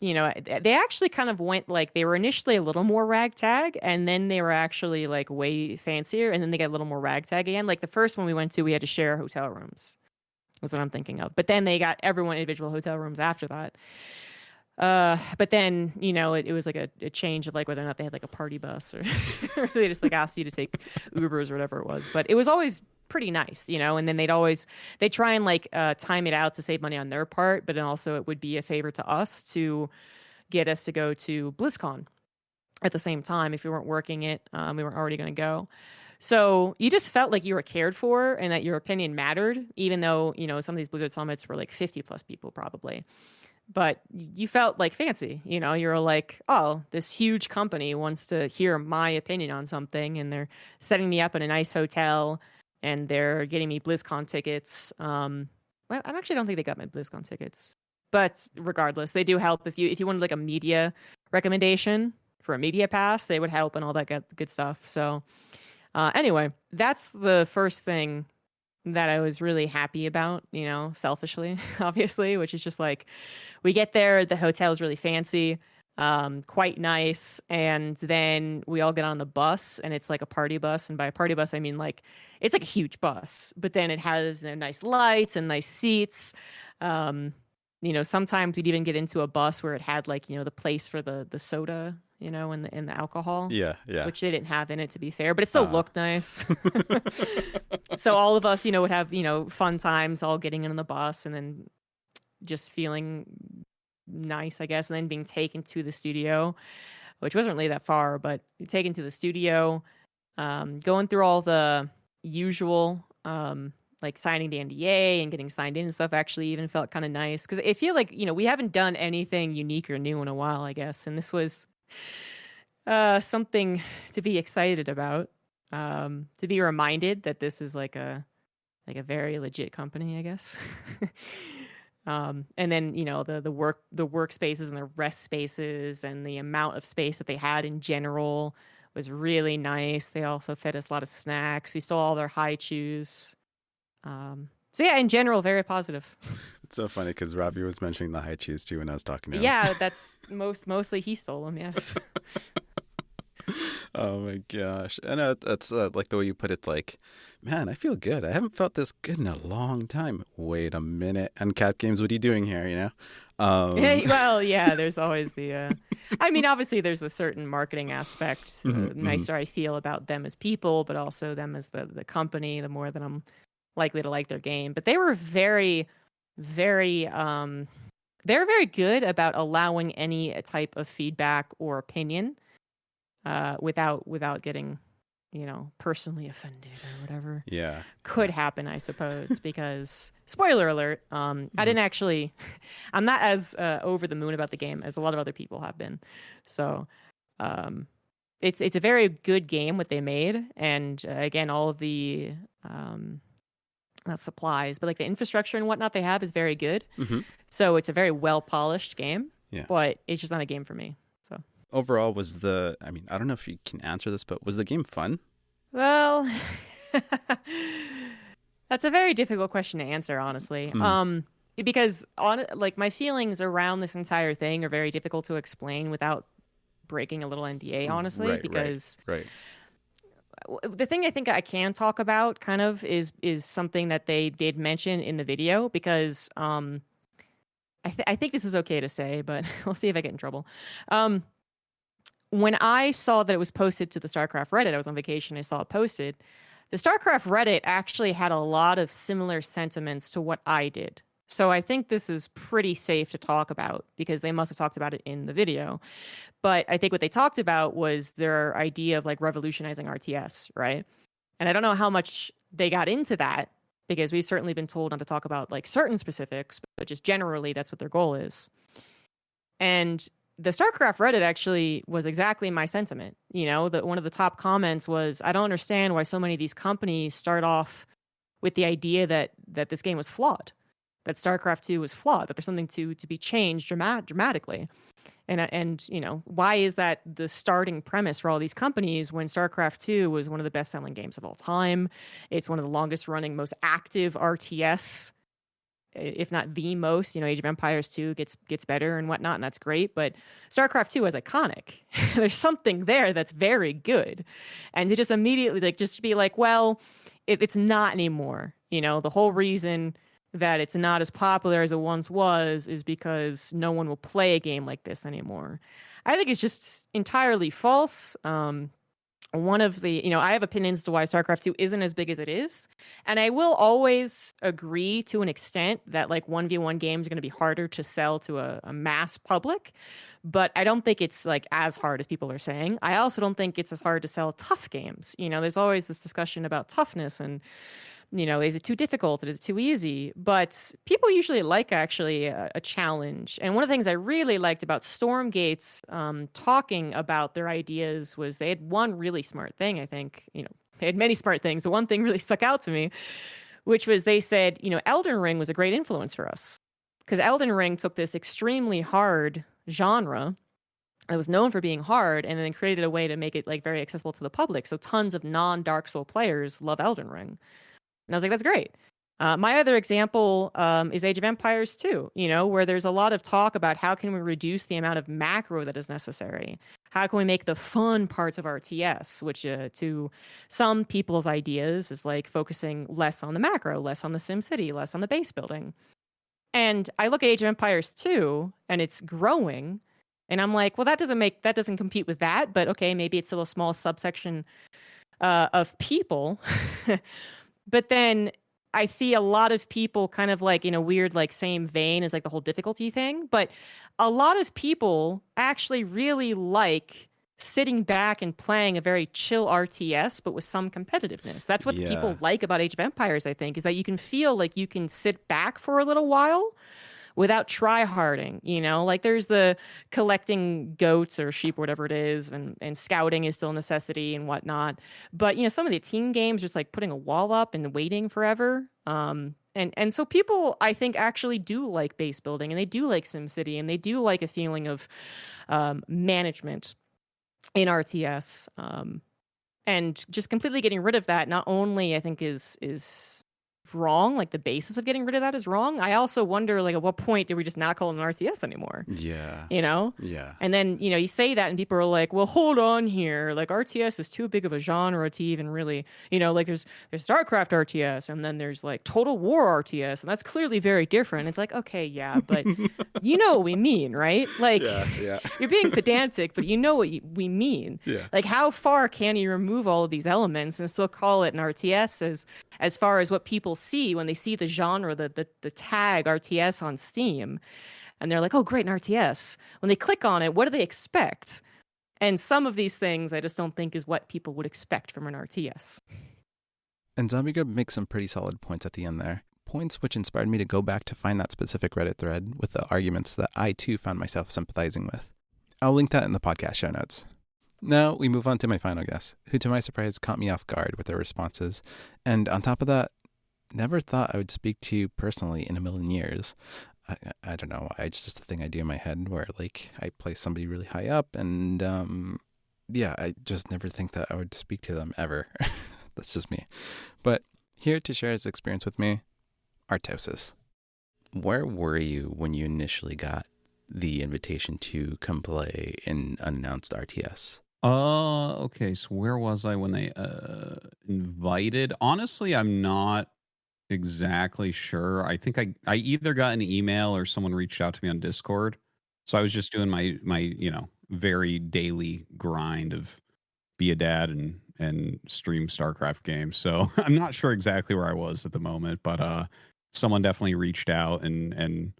[SPEAKER 5] they actually kind of went like, they were initially a little more ragtag, and then they were actually like way fancier, and then they got a little more ragtag again. Like the first one we went to, we had to share hotel rooms. That's what I'm thinking of. But then they got everyone individual hotel rooms after that. But then, it was like a change of like whether or not they had like a party bus or they just like asked you to take Ubers or whatever it was. But it was always pretty nice, and then they'd try and like time it out to save money on their part, but then also it would be a favor to us to get us to go to BlizzCon at the same time. If we weren't working it, we weren't already going to go. So you just felt like you were cared for and that your opinion mattered, even though, some of these Blizzard summits were like 50 plus people probably. But you felt like fancy, you were like, oh, this huge company wants to hear my opinion on something, and they're setting me up in a nice hotel, and they're getting me BlizzCon tickets. Well, I actually don't think they got my BlizzCon tickets, but regardless, they do help. If you wanted like a media recommendation for a media pass, they would help and all that good stuff. So anyway, that's the first thing that I was really happy about, selfishly, obviously, which is just like, we get there, the hotel is really fancy, quite nice, and then we all get on the bus, and it's like a party bus, and by a party bus, I mean like, it's like a huge bus, but then it has nice lights and nice seats. Sometimes we'd even get into a bus where it had like, the place for the soda, and the alcohol.
[SPEAKER 1] Yeah.
[SPEAKER 5] Which they didn't have in it, to be fair, but it still looked nice. So all of us, would have, fun times all getting in the bus and then just feeling nice, I guess, and then being taken to the studio, which wasn't really that far, but taken to the studio, going through all the usual, like signing the NDA and getting signed in and stuff actually even felt kind of nice. Because I feel like, we haven't done anything unique or new in a while, I guess. And this was something to be excited about, to be reminded that this is like a very legit company, I guess. And then, the workspaces and the rest spaces and the amount of space that they had in general was really nice. They also fed us a lot of snacks. We saw all their high chews. So yeah, in general, very positive.
[SPEAKER 1] It's so funny because Robbie was mentioning the high cheese too when I was talking to him.
[SPEAKER 5] Yeah, that's mostly he stole them. Yes.
[SPEAKER 1] Oh my gosh. I know that's like the way you put it, like, man, I feel good. I haven't felt this good in a long time. Wait a minute. Uncapped Games, what are you doing here,
[SPEAKER 5] Well, yeah, there's always the, I mean, obviously there's a certain marketing aspect. The nicer I feel about them as people, but also them as the company, the more that I'm likely to like their game. But they were very, very they're very good about allowing any type of feedback or opinion without getting, personally offended or whatever.
[SPEAKER 1] Yeah.
[SPEAKER 5] Could happen, I suppose, because spoiler alert, I didn't actually, I'm not as over the moon about the game as a lot of other people have been. So it's a very good game what they made, and again, all of the not supplies, but like the infrastructure and whatnot they have is very good.
[SPEAKER 1] Mm-hmm.
[SPEAKER 5] So it's a very well polished game.
[SPEAKER 1] Yeah.
[SPEAKER 5] But it's just not a game for me. So
[SPEAKER 1] overall, I don't know if you can answer this, but was the game fun?
[SPEAKER 5] Well, that's a very difficult question to answer, honestly. Because my feelings around this entire thing are very difficult to explain without breaking a little NDA, honestly.
[SPEAKER 1] Right.
[SPEAKER 5] The thing I think I can talk about kind of is something that they did mention in the video, because I think this is okay to say, but we'll see if I get in trouble. When I saw that it was posted to the StarCraft Reddit, I was on vacation, I saw it posted. The StarCraft Reddit actually had a lot of similar sentiments to what I did. So I think this is pretty safe to talk about, because they must have talked about it in the video. But I think what they talked about was their idea of like revolutionizing RTS, right? And I don't know how much they got into that, because we've certainly been told not to talk about like certain specifics, but just generally that's what their goal is. And the StarCraft Reddit actually was exactly my sentiment. That one of the top comments was, I don't understand why so many of these companies start off with the idea that this game was flawed, that StarCraft 2 was flawed, that there's something to be changed dramatically. And why is that the starting premise for all these companies when StarCraft 2 was one of the best-selling games of all time? It's one of the longest-running, most active RTS, if not the most. Age of Empires 2 gets better and whatnot, and that's great. But StarCraft 2 is iconic. There's something there that's very good. And to just immediately just be like, well, it's not anymore. The whole reason that it's not as popular as it once was is because no one will play a game like this anymore. I think it's just entirely false. One of the, I have opinions as to why StarCraft 2 isn't as big as it is. And I will always agree to an extent that like 1v1 games are going to be harder to sell to a mass public. But I don't think it's like as hard as people are saying. I also don't think it's as hard to sell tough games. There's always this discussion about toughness and, is it too difficult? Is it too easy? But people usually like actually a challenge. And one of the things I really liked about Stormgate's talking about their ideas was they had one really smart thing, I think. They had many smart things, but one thing really stuck out to me, which was they said, Elden Ring was a great influence for us. Because Elden Ring took this extremely hard genre that was known for being hard and then created a way to make it like very accessible to the public. So tons of non-Dark Soul players love Elden Ring. And I was like, that's great. My other example is Age of Empires 2, where there's a lot of talk about how can we reduce the amount of macro that is necessary? How can we make the fun parts of RTS, which to some people's ideas is like focusing less on the macro, less on the SimCity, less on the base building. And I look at Age of Empires 2 and it's growing. And I'm like, well, that doesn't compete with that. But okay, maybe it's still a small subsection of people. But then I see a lot of people kind of like in a weird, like same vein as like the whole difficulty thing. But a lot of people actually really like sitting back and playing a very chill RTS, but with some competitiveness. That's what the people like about Age of Empires, I think, is that you can feel like you can sit back for a little while without try-harding, like there's the collecting goats or sheep or whatever it is, and scouting is still a necessity and whatnot. But, some of the team games, just like putting a wall up and waiting forever. And so people, I think, actually do like base building, and they do like SimCity, and they do like a feeling of management in RTS. And just completely getting rid of that, not only I think is wrong, like the basis of getting rid of that is wrong. I also wonder, like, at what point do we just not call it an RTS anymore?
[SPEAKER 1] Yeah.
[SPEAKER 5] Yeah. And then, you say that and people are like, well, hold on here. Like RTS is too big of a genre to even really, like there's StarCraft RTS and then there's like Total War RTS. And that's clearly very different. It's like, okay, yeah, but you know what we mean, right? Like you're being pedantic, but you know what we mean.
[SPEAKER 1] Yeah.
[SPEAKER 5] Like how far can you remove all of these elements and still call it an RTS as far as what people see when they see the genre, the tag RTS on Steam. and they're like, oh, great, an RTS. When they click on it, what do they expect? And some of these things I just don't think is what people would expect from an RTS.
[SPEAKER 1] And Zombie Grub makes some pretty solid points at the end there. Points which inspired me to go back to find that specific Reddit thread with the arguments that I too found myself sympathizing with. I'll link that in the podcast show notes. Now we move on to my final guest, who to my surprise caught me off guard with their responses. And on top of that, never thought I would speak to you personally in a million years. I don't know. It's just a thing I do in my head where like I place somebody really high up and I just never think that I would speak to them ever. That's just me. But here to share his experience with me, Artosis. Where were you when you initially got the invitation to come play in Unannounced RTS?
[SPEAKER 6] Okay. So where was I when they invited? Honestly, I'm not exactly sure. I think I either got an email or someone reached out to me on Discord. So I was just doing my very daily grind of be a dad and stream StarCraft games. So I'm not sure exactly where I was at the moment, but someone definitely reached out and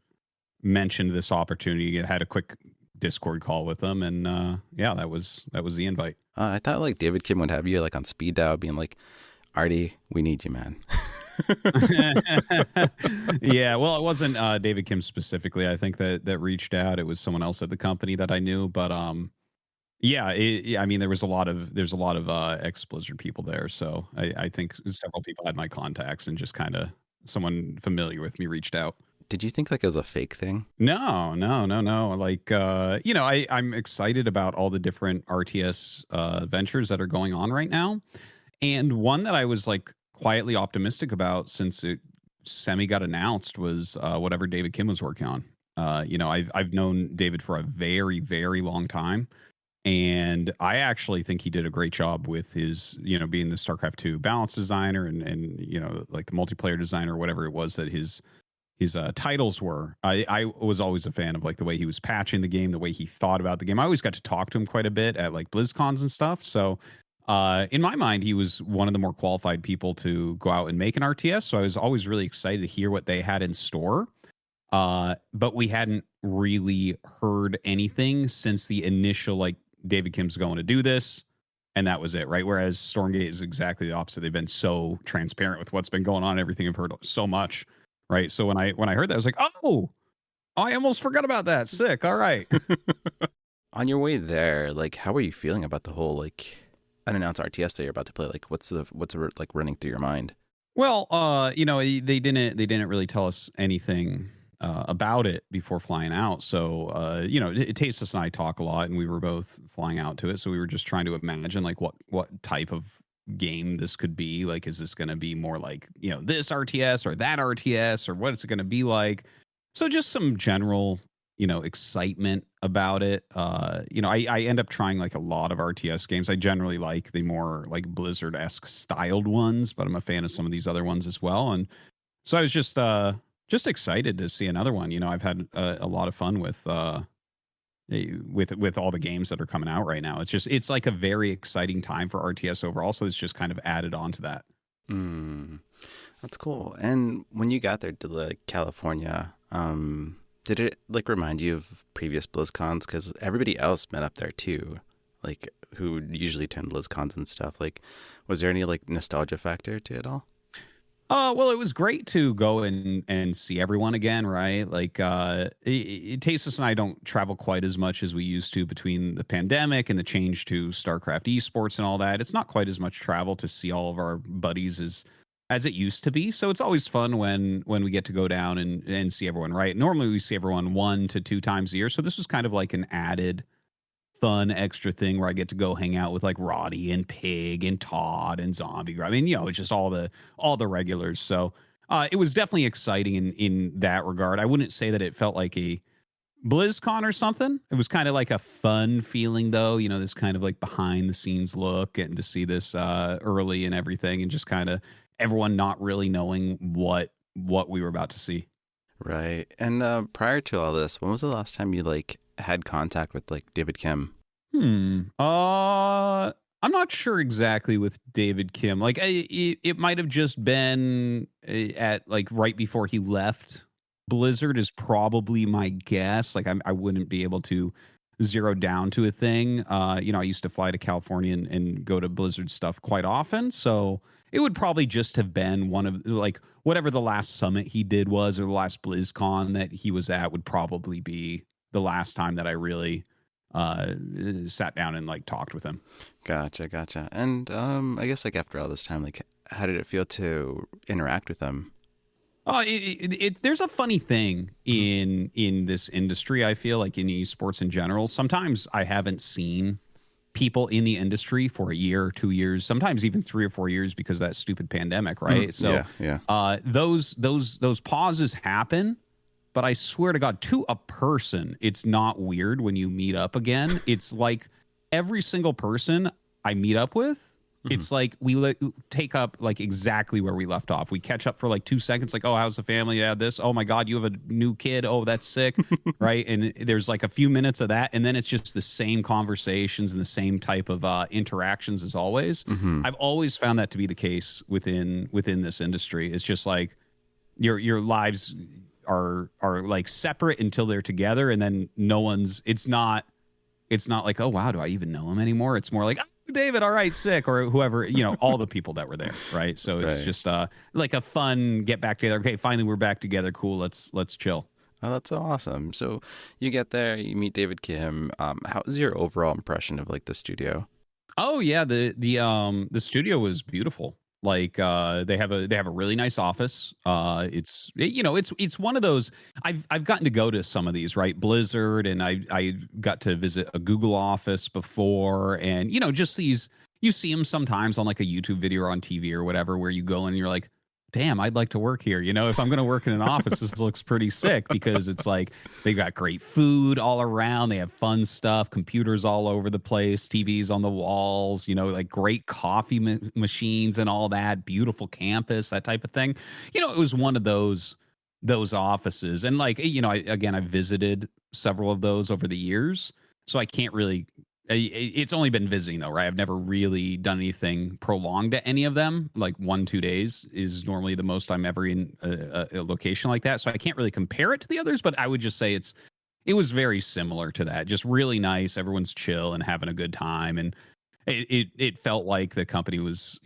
[SPEAKER 6] mentioned this opportunity. I had a quick Discord call with them, and that was the invite.
[SPEAKER 1] I thought like David Kim would have you like on speed dial, being like, "Artie, we need you, man."
[SPEAKER 6] Yeah, well, it wasn't David Kim specifically. I think that reached out. It was someone else at the company that I knew, but I mean, there's a lot of ex-Blizzard people there, so I think several people had my contacts, and just kind of someone familiar with me reached out.
[SPEAKER 1] Did you think like it was a fake thing?
[SPEAKER 6] No. Like, I'm excited about all the different RTS ventures that are going on right now. And one that I was like quietly optimistic about since it semi got announced was whatever David Kim was working on. I've known David for a very, very long time. And I actually think he did a great job with his, being the StarCraft 2 balance designer and like the multiplayer designer, whatever it was that his titles were. I was always a fan of like the way he was patching the game, the way he thought about the game. I always got to talk to him quite a bit at like BlizzCons and stuff. So in my mind, he was one of the more qualified people to go out and make an RTS. So I was always really excited to hear what they had in store. But we hadn't really heard anything since the initial like David Kim's going to do this. And that was it, right? Whereas Stormgate is exactly the opposite. They've been so transparent with what's been going on, everything I've heard so much. Right. So when I heard that, I was like, oh, I almost forgot about that. Sick. All right.
[SPEAKER 1] On your way there, like, how are you feeling about the whole like unannounced RTS that you're about to play? Like, what's like running through your mind?
[SPEAKER 6] Well, they didn't really tell us anything about it before flying out. So, Tasteless and I talk a lot, and we were both flying out to it. So we were just trying to imagine like what type of game this could be. Like, is this going to be more like, this RTS or that RTS, or what is it going to be like? So just some general, excitement about it. I end up trying like a lot of RTS games. I generally like the more like Blizzard-esque styled ones, but I'm a fan of some of these other ones as well. And so I was just excited to see another one. I've had a lot of fun with all the games that are coming out right now. It's like a very exciting time for RTS overall. So it's just kind of added on to that.
[SPEAKER 1] That's cool. And when you got there to like California, did it like remind you of previous BlizzCons? Because everybody else met up there too, like who usually attend BlizzCons and stuff. Like, was there any like nostalgia factor to it all?
[SPEAKER 6] Well, it was great to go and see everyone again, right? Like, Tasteless and I don't travel quite as much as we used to between the pandemic and the change to StarCraft esports and all that. It's not quite as much travel to see all of our buddies as it used to be. So it's always fun when we get to go down and see everyone, right? Normally we see everyone 1 to 2 times a year. So this was kind of like an added fun extra thing where I get to go hang out with like Roddy and Pig and Todd and Zombie. I mean, it's just all the regulars. So it was definitely exciting in that regard. I wouldn't say that it felt like a BlizzCon or something. It was kind of like a fun feeling though, this kind of like behind the scenes look, getting to see this early and everything, and just kind of everyone not really knowing what we were about to see.
[SPEAKER 1] Right. And prior to all this, when was the last time you like had contact with like David Kim?
[SPEAKER 6] I'm not sure exactly with David Kim. Like it might have just been at like right before he left Blizzard is probably my guess. Like I wouldn't be able to zero down to a thing. I used to fly to California and go to Blizzard stuff quite often. So it would probably just have been one of like whatever the last summit he did was, or the last BlizzCon that he was at would probably be the last time that I really sat down and like talked with him.
[SPEAKER 1] Gotcha. And I guess like after all this time, like how did it feel to interact with them?
[SPEAKER 6] Oh, there's a funny thing in this industry. I feel like in esports in general, sometimes I haven't seen people in the industry for a year or 2 years, sometimes even 3 or 4 years because of that stupid pandemic, right? So
[SPEAKER 1] yeah.
[SPEAKER 6] Those pauses happen, but I swear to God, to a person, it's not weird when you meet up again. It's like every single person I meet up with, it's like we take up like exactly where we left off. We catch up for like 2 seconds, like, oh, how's the family? Yeah, this. Oh my God, you have a new kid. Oh, that's sick, right? And there's like a few minutes of that, and then it's just the same conversations and the same type of interactions as always. I've always found that to be the case within this industry. It's just like your lives are like separate until they're together, and then no one's. It's not like, oh wow, do I even know him anymore? It's more like, oh, David, all right, sick, or whoever, all the people that were there, right? So it's just like a fun get back together. Okay, finally we're back together. Cool, let's chill.
[SPEAKER 1] Oh, that's so awesome. So you get there, you meet David Kim. How was your overall impression of like the studio?
[SPEAKER 6] Oh yeah, the studio was beautiful. Like they have a really nice office. It's one of those. I've gotten to go to some of these, right? Blizzard, and I got to visit a Google office before, and just these. You see them sometimes on like a YouTube video or on TV or whatever, where you go and you're like, damn, I'd like to work here. If I'm going to work in an office, this looks pretty sick, because it's like they've got great food all around. They have fun stuff, computers all over the place, TVs on the walls, like great coffee machines and all that, beautiful campus, that type of thing. It was one of those offices. And like, I visited several of those over the years, so I can't really. It's only been visiting though, right? I've never really done anything prolonged at any of them. Like 1-2 days is normally the most I'm ever in a location like that. So I can't really compare it to the others, but I would just say it was very similar to that. Just really nice. Everyone's chill and having a good time. And it felt like the company was,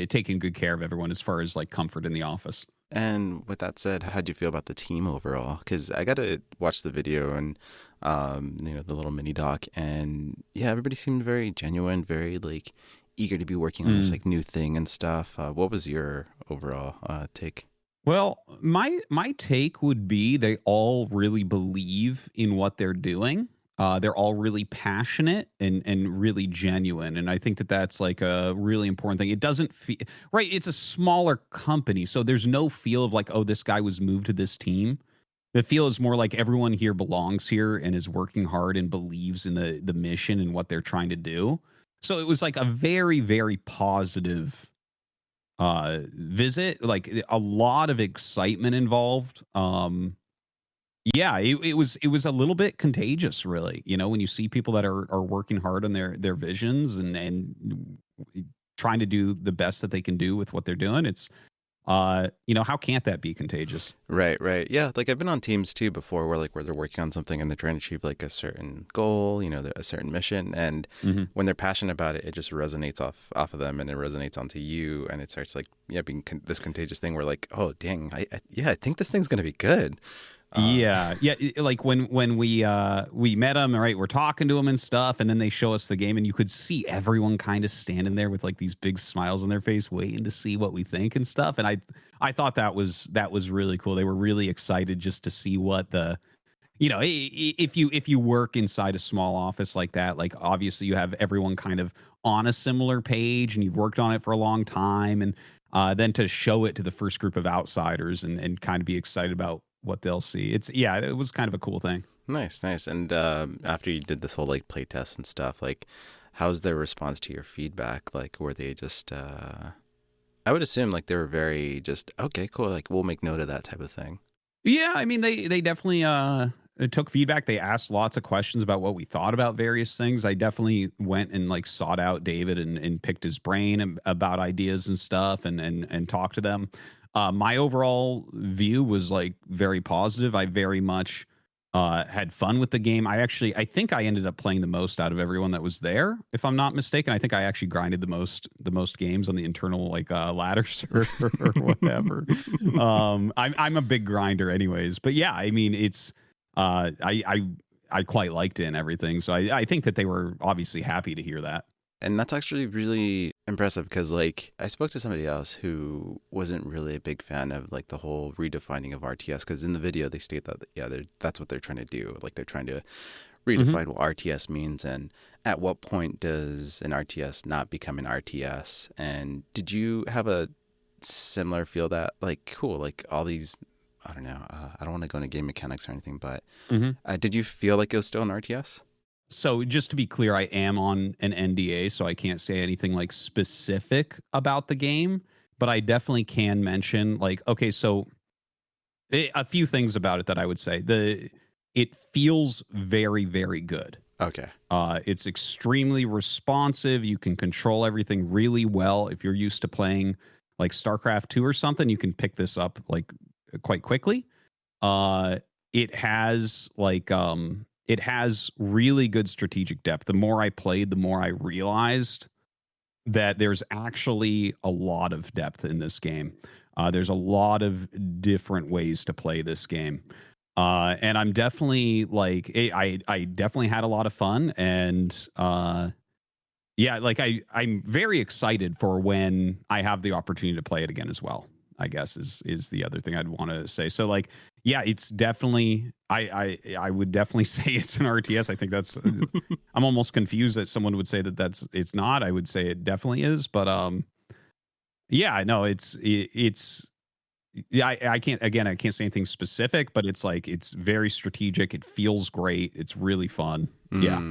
[SPEAKER 6] taking good care of everyone as far as like comfort in the office.
[SPEAKER 1] And with that said, how'd you feel about the team overall? Because I got to watch the video and, the little mini doc, and yeah, everybody seemed very genuine, very like eager to be working on this like new thing and stuff. What was your overall take?
[SPEAKER 6] Well, my take would be they all really believe in what they're doing. They're all really passionate and really genuine. And I think that that's like a really important thing. It doesn't feel right. It's a smaller company, so there's no feel of like, oh, this guy was moved to this team. The feel is more like everyone here belongs here and is working hard and believes in the mission and what they're trying to do. So it was like a very, very positive visit, like a lot of excitement involved. Yeah, it was a little bit contagious, really. When you see people that are working hard on their visions and trying to do the best that they can do with what they're doing, it's how can't that be contagious?
[SPEAKER 1] Right. Yeah, like I've been on teams too before where they're working on something and they're trying to achieve like a certain goal, a certain mission, and when they're passionate about it, it just resonates off of them, and it resonates onto you, and it starts like being this contagious thing where like, oh dang, I think this thing's gonna be good.
[SPEAKER 6] Yeah. Like when we met him, right? We're talking to him and stuff, and then they show us the game, and you could see everyone kind of standing there with like these big smiles on their face, waiting to see what we think and stuff. And I thought that was really cool. They were really excited just to see what the, if you work inside a small office like that, like obviously you have everyone kind of on a similar page, and you've worked on it for a long time, and then to show it to the first group of outsiders and kind of be excited about what they'll see. It was kind of a cool thing.
[SPEAKER 1] Nice. And after you did this whole like play test and stuff, like how's their response to your feedback? Like were they just I would assume like they were very just, okay, cool, like we'll make note of that type of thing.
[SPEAKER 6] Yeah, I mean they definitely took feedback. They asked lots of questions about what we thought about various things. I definitely went and like sought out David and picked his brain about ideas and stuff and talked to them. My overall view was like very positive. I very much had fun with the game. I think I ended up playing the most out of everyone that was there, if I'm not mistaken. I think I actually grinded the most games on the internal like ladder server or whatever. I'm a big grinder anyways, but yeah, I mean it's I quite liked it and everything. So I think that they were obviously happy to hear that.
[SPEAKER 1] And that's actually really impressive because, like, I spoke to somebody else who wasn't really a big fan of, like, the whole redefining of RTS because in the video they state that, yeah, that's what they're trying to do. Like, they're trying to redefine what RTS means and at what point does an RTS not become an RTS. And did you have a similar feel that, like, cool, like, all these, I don't know, I don't want to go into game mechanics or anything, but did you feel like it was still an RTS?
[SPEAKER 6] So just to be clear, I am on an NDA, so I can't say anything like specific about the game, but I definitely can mention like, okay, so a few things about it that I would say. It feels very, very good.
[SPEAKER 1] Okay.
[SPEAKER 6] It's extremely responsive. You can control everything really well. If you're used to playing like StarCraft 2 or something, you can pick this up like quite quickly. It has like it has really good strategic depth. The more I played, the more I realized that there's actually a lot of depth in this game. There's a lot of different ways to play this game. And I'm definitely like, I definitely had a lot of fun. And yeah, like I'm very excited for when I have the opportunity to play it again as well, I guess is the other thing I'd want to say. So like, yeah, it's definitely, I would definitely say it's an RTS. I think that's, I'm almost confused that someone would say that it's not. I would say it definitely is, but yeah, no, it's yeah, I can't say anything specific, but it's like, it's very strategic. It feels great. It's really fun. Yeah.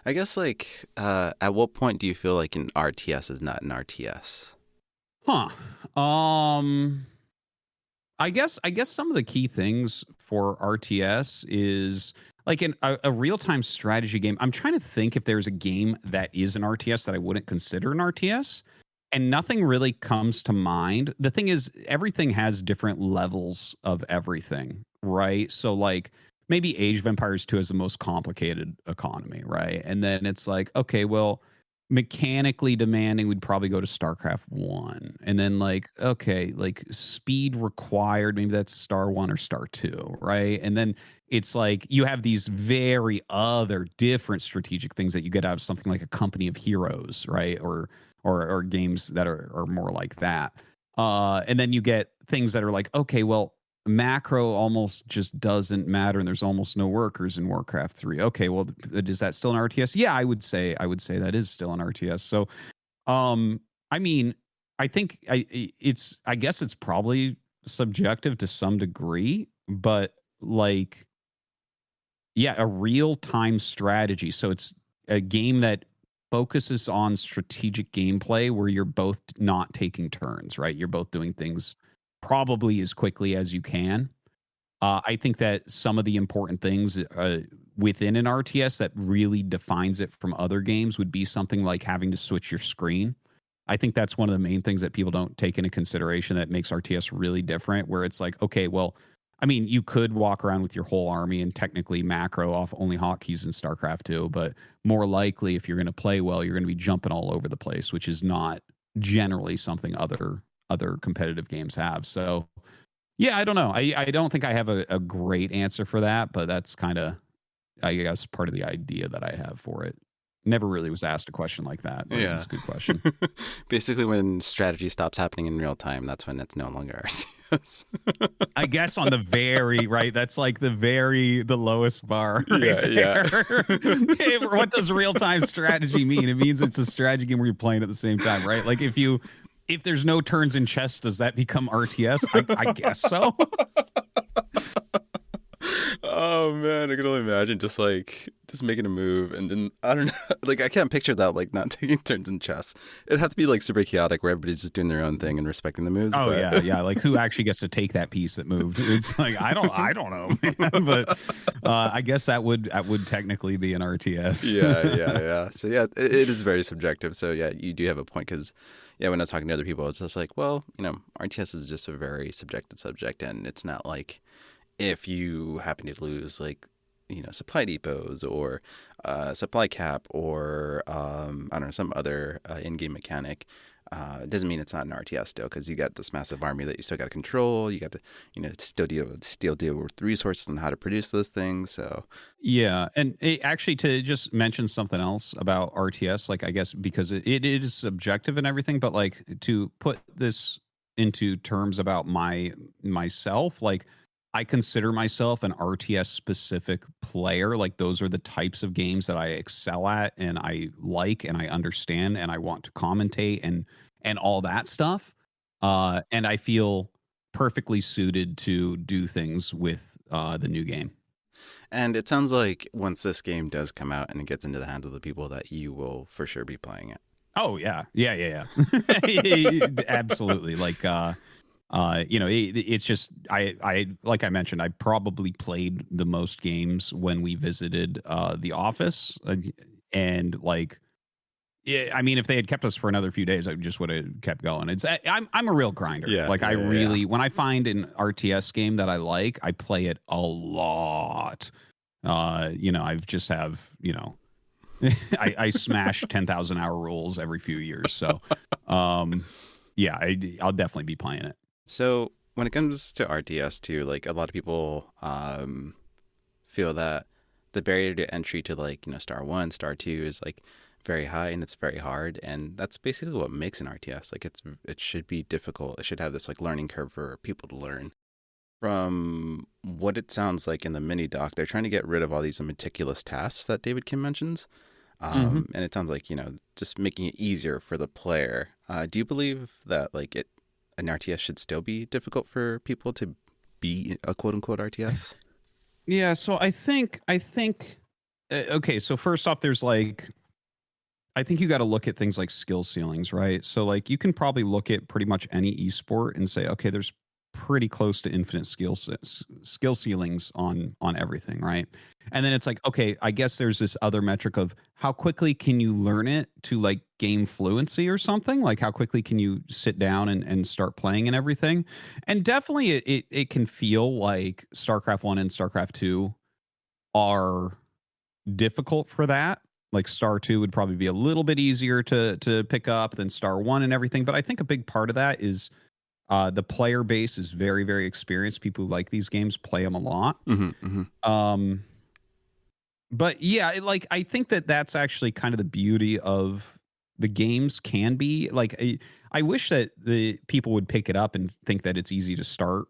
[SPEAKER 1] I guess like, at what point do you feel like an RTS is not an RTS?
[SPEAKER 6] Huh. I guess some of the key things for RTS is like in a real-time strategy game. I'm trying to think if there's a game that is an RTS that I wouldn't consider an RTS, and nothing really comes to mind. The thing is, everything has different levels of everything, right? So like maybe Age of Empires 2 has the most complicated economy, right? And then it's like, okay, well, mechanically demanding, we'd probably go to StarCraft 1. And then like, okay, like speed required, maybe that's Star 1 or Star 2, right? And then it's like you have these very other different strategic things that you get out of something like a Company of Heroes, right? Or games that are more like that. And then you get things that are like, okay, well, macro almost just doesn't matter, and there's almost no workers in Warcraft 3. Okay, well, is that still an RTS? Yeah, I would say that is still an RTS. So, I mean, I think I guess it's probably subjective to some degree, but like, yeah, a real-time strategy. So it's a game that focuses on strategic gameplay where you're both not taking turns, right? You're both doing things probably as quickly as you can. I think that some of the important things within an RTS that really defines it from other games would be something like having to switch your screen. I think that's one of the main things that people don't take into consideration that makes RTS really different, where it's like, okay, well, I mean, you could walk around with your whole army and technically macro off only hotkeys in StarCraft 2, but more likely if you're going to play well, you're going to be jumping all over the place, which is not generally something other competitive games have. So yeah, I don't know. I don't think I have a great answer for that, but that's kind of, I guess, part of the idea that I have for it. Never really was asked a question like that. But
[SPEAKER 1] Yeah.
[SPEAKER 6] It's a good question.
[SPEAKER 1] Basically, when strategy stops happening in real time, that's when it's no longer RTS.
[SPEAKER 6] I guess on the very, right, that's like the lowest bar right
[SPEAKER 1] Yeah.
[SPEAKER 6] there. What does real-time strategy mean? It means it's a strategy game where you're playing at the same time, right? Like if there's no turns in chess, does that become RTS? I guess so.
[SPEAKER 1] Oh Oh man, I can only imagine just making a move and then I don't know, like I can't picture that like not taking turns in chess. It'd have to be like super chaotic where everybody's just doing their own thing and respecting the moves.
[SPEAKER 6] Oh
[SPEAKER 1] but...
[SPEAKER 6] yeah, like who actually gets to take that piece that moved? It's like I don't know, man. But I guess that would technically be an RTS.
[SPEAKER 1] yeah. So yeah, it is very subjective. So yeah, you do have a point because yeah, when I was talking to other people, it's just like, well, RTS is just a very subjective subject, and it's not like if you happen to lose like supply depots or supply cap or I don't know, some other in-game mechanic, it doesn't mean it's not an RTS still, because you got this massive army that you still got to control. You got to still deal with resources and how to produce those things. So
[SPEAKER 6] yeah, and actually to just mention something else about RTS, like I guess because it is subjective and everything, but like to put this into terms about myself, like I consider myself an RTS specific player. Like those are the types of games that I excel at and I like and I understand and I want to commentate and all that stuff. And I feel perfectly suited to do things with the new game.
[SPEAKER 1] And it sounds like once this game does come out and it gets into the hands of the people, that you will for sure be playing it.
[SPEAKER 6] Oh yeah. Absolutely. Like it's just I like I mentioned, I probably played the most games when we visited the office, and like yeah, I mean, if they had kept us for another few days, I just would have kept going. I'm a real grinder. I really when I find an RTS game that I like, I play it a lot. I've just have I smash 10,000 hour rules every few years. So yeah, I'll definitely be playing it.
[SPEAKER 1] So when it comes to RTS too, like a lot of people feel that the barrier to entry to like, Star 1, Star 2 is like very high and it's very hard. And that's basically what makes an RTS. Like it should be difficult. It should have this like learning curve for people to learn. From what it sounds like in the mini doc, they're trying to get rid of all these meticulous tasks that David Kim mentions. And it sounds like, just making it easier for the player. Do you believe that like an RTS should still be difficult for people to be a quote unquote RTS?
[SPEAKER 6] Yeah, so I think okay, so first off, there's like I think you got to look at things like skill ceilings, right? So like you can probably look at pretty much any esport and say, okay, there's pretty close to infinite skill ceilings on everything, right? And then it's like, okay, I guess there's this other metric of how quickly can you learn it to like game fluency or something? Like how quickly can you sit down and start playing and everything? And definitely it can feel like StarCraft 1 and StarCraft 2 are difficult for that. Like Star 2 would probably be a little bit easier to pick up than Star 1 and everything. But I think a big part of that is the player base is very, very experienced. People who like these games play them a lot. But yeah, like I think that's actually kind of the beauty of the games can be. Like I wish that the people would pick it up and think that it's easy to start.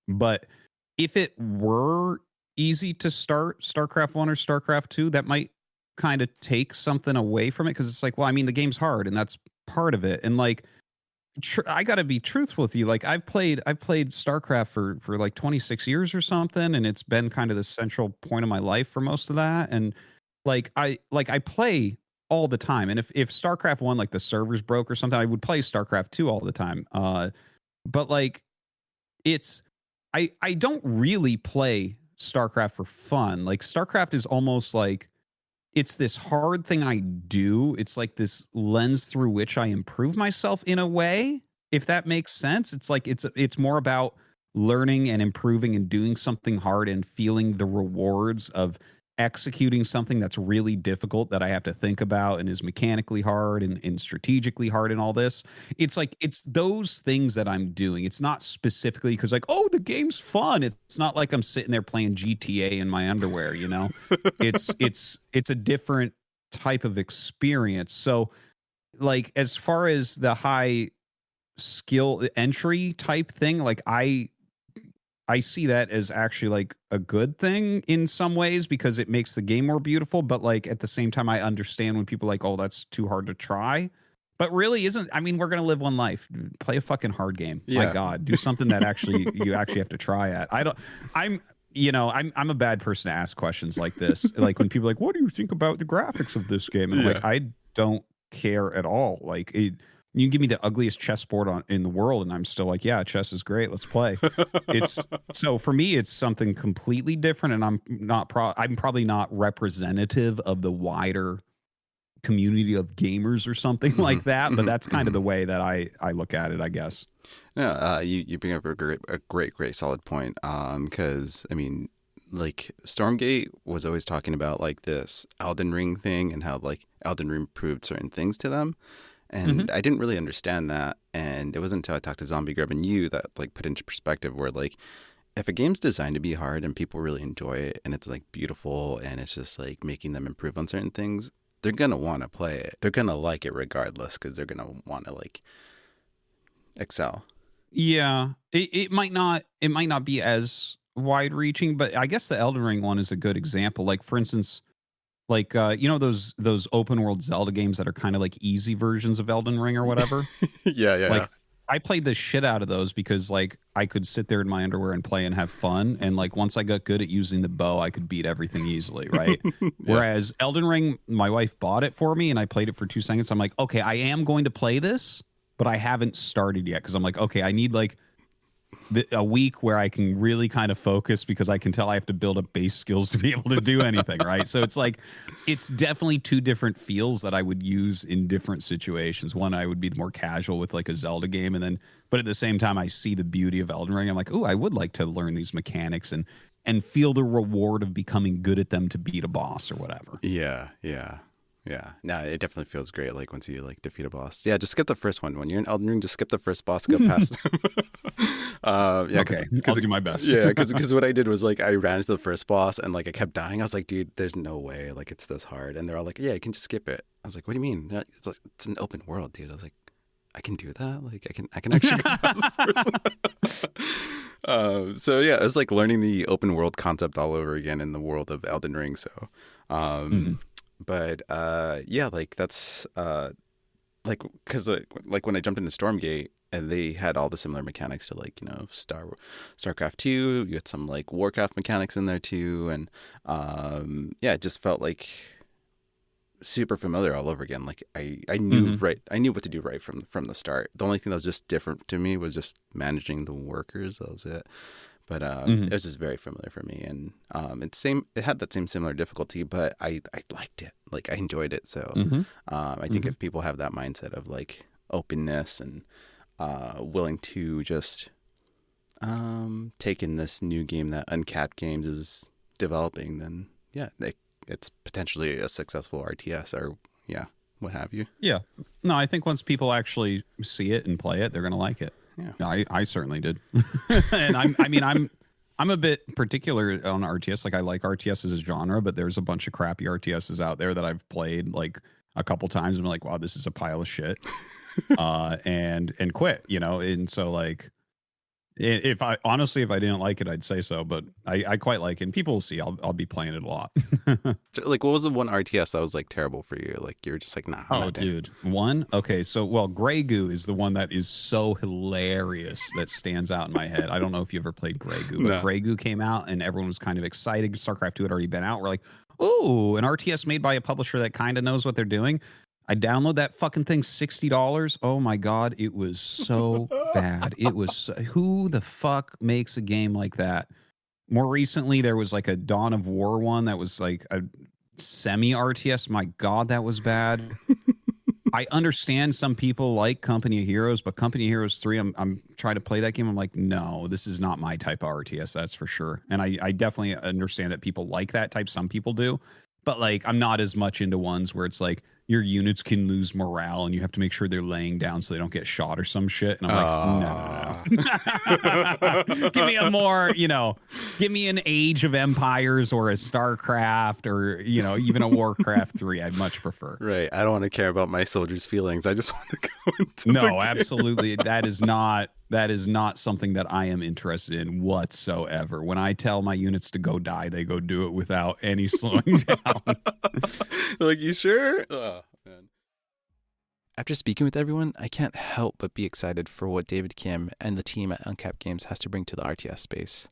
[SPEAKER 6] But if it were easy to start StarCraft 1 or StarCraft 2, that might kind of take something away from it, because it's like, well, I mean, the game's hard and that's part of it. And like I got to be truthful with you. Like I've played StarCraft for like 26 years or something, and it's been kind of the central point of my life for most of that. And I play all the time. And if StarCraft 1 like the servers broke or something, I would play StarCraft 2 all the time. But like I don't really play StarCraft for fun. Like StarCraft is almost like it's this hard thing I do. It's like this lens through which I improve myself in a way, if that makes sense. It's like it's more about learning and improving and doing something hard and feeling the rewards of executing something that's really difficult that I have to think about and is mechanically hard and strategically hard and all this. It's like it's those things that I'm doing. It's not specifically because like, oh, the game's fun. It's not like I'm sitting there playing GTA in my underwear, It's a different type of experience. So like as far as the high skill entry type thing, like I see that as actually like a good thing in some ways because it makes the game more beautiful. But like at the same time, I understand when people are like, oh, that's too hard to try. But really isn't. I mean, we're going to live one life. Play a fucking hard game. Yeah. My God, do something that actually you actually have to try at. I'm a bad person to ask questions like this. Like when people are like, what do you think about the graphics of this game? And I'm like, I don't care at all. Like you can give me the ugliest chessboard in the world, and I'm still like, yeah, chess is great. Let's play. So for me, it's something completely different, and I'm probably not representative of the wider community of gamers or something like that. But that's kind of the way that I look at it, I guess.
[SPEAKER 1] Yeah, you bring up a great solid point. Because I mean, like Stormgate was always talking about like this Elden Ring thing and how like Elden Ring proved certain things to them, and I didn't really understand that. And it wasn't until I talked to Zombie Grub and you that like put into perspective where like if a game's designed to be hard and people really enjoy it and it's like beautiful and it's just like making them improve on certain things, they're gonna want to play it. They're gonna like it regardless because they're gonna want to like excel.
[SPEAKER 6] Yeah, it might not be as wide reaching, but I guess the Elden Ring one is a good example. Like for instance, like those open world Zelda games that are kind of like easy versions of Elden Ring or whatever.
[SPEAKER 1] Yeah.
[SPEAKER 6] I played the shit out of those because like I could sit there in my underwear and play and have fun, and like once I got good at using the bow, I could beat everything easily, right? Whereas Elden Ring, my wife bought it for me and I played it for 2 seconds. I'm like, okay, I am going to play this, but I haven't started yet because I'm like, okay, I need like a week where I can really kind of focus because I can tell I have to build up base skills to be able to do anything, right? So it's like, it's definitely 2 different feels that I would use in different situations. One, I would be more casual with like a Zelda game, but at the same time, I see the beauty of Elden Ring. I'm like, oh, I would like to learn these mechanics and feel the reward of becoming good at them to beat a boss or whatever.
[SPEAKER 1] Yeah. No, it definitely feels great. Like once you like defeat a boss. Yeah, just skip the first one. When you're in Elden Ring, just skip the first boss, go past him.
[SPEAKER 6] Okay, I'll do my best.
[SPEAKER 1] Yeah, because what I did was like I ran into the first boss and like I kept dying. I was like, dude, there's no way like it's this hard. And they're all like, yeah, you can just skip it. I was like, what do you mean? It's an open world, dude. I was like, I can do that. Like I can actually go past this person. So yeah, it was like learning the open world concept all over again in the world of Elden Ring. So. But yeah, like that's like because like when I jumped into Stormgate and they had all the similar mechanics to like StarCraft 2, you had some like Warcraft mechanics in there too, and yeah, it just felt like super familiar all over again. Like I knew I knew what to do right from the start. The only thing that was just different to me was just managing the workers. That was it. But it was just very familiar for me, and it had that same similar difficulty, but I liked it. Like I enjoyed it. So I think if people have that mindset of like openness and willing to just take in this new game that Uncapped Games is developing, then yeah, it's potentially a successful RTS or what have you.
[SPEAKER 6] Yeah, no, I think once people actually see it and play it, they're gonna like it. Yeah, no, I certainly did. And I'm a bit particular on RTS. Like I like RTS as a genre, but there's a bunch of crappy RTSs out there that I've played like a couple times and I'm like, wow, this is a pile of shit. And quit, and so like if I didn't like it, I'd say so, but I quite like it. And people will see I'll be playing it a lot.
[SPEAKER 1] Like what was the one RTS that was like terrible for you? Like you were just like, nah.
[SPEAKER 6] Oh, dude. One? Okay, so Grey Goo is the one that is so hilarious that stands out in my head. I don't know if you ever played Grey Goo, but Grey Goo came out and everyone was kind of excited. StarCraft 2 had already been out. We're like, ooh, an RTS made by a publisher that kind of knows what they're doing. I download that fucking thing, $60. Oh my God, it was so bad. It was who the fuck makes a game like that? More recently, there was like a Dawn of War one that was like a semi RTS. My God, that was bad. I understand some people like Company of Heroes, but Company of Heroes 3, I'm trying to play that game. I'm like, no, this is not my type of RTS, that's for sure. And I definitely understand that people like that type. Some people do. But like, I'm not as much into ones where it's like your units can lose morale and you have to make sure they're laying down so they don't get shot or some shit. And I'm like, no. Give me a more, give me an Age of Empires or a StarCraft or, even a Warcraft 3. I'd much prefer.
[SPEAKER 1] Right. I don't want to care about my soldiers' feelings. I just want to go into
[SPEAKER 6] No, absolutely. That is not something that I am interested in whatsoever. When I tell my units to go die, they go do it without any slowing down.
[SPEAKER 1] Like, you sure? Oh, man. After speaking with everyone, I can't help but be excited for what David Kim and the team at Uncapped Games has to bring to the RTS space.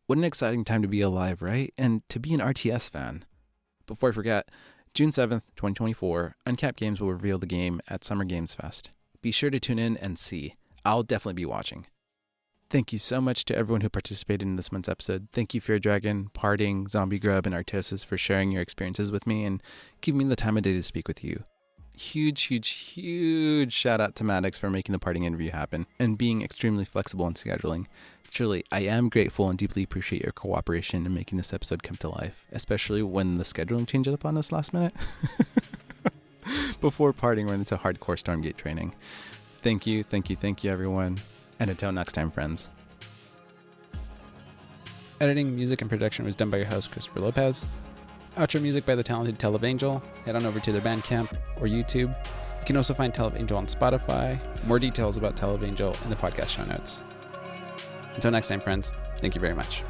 [SPEAKER 1] What an exciting time to be alive, right? And to be an RTS fan. Before I forget, June 7th, 2024, Uncapped Games will reveal the game at Summer Games Fest. Be sure to tune in and see. I'll definitely be watching. Thank you so much to everyone who participated in this month's episode. Thank you, Fear Dragon, Parting, Zombie Grub, and Artosis for sharing your experiences with me and giving me the time of day to speak with you. Huge shout out to Maddox for making the Parting interview happen and being extremely flexible in scheduling. Truly, I am grateful and deeply appreciate your cooperation in making this episode come to life, especially when the scheduling changed up on us last minute. Before Parting went into hardcore Stormgate training. Thank you, everyone. And until next time, friends. Editing, music, and production was done by your host, Christopher Lopez. Outro music by the talented Televangel. Head on over to their Bandcamp or YouTube. You can also find Televangel on Spotify. More details about Televangel in the podcast show notes. Until next time, friends, thank you very much.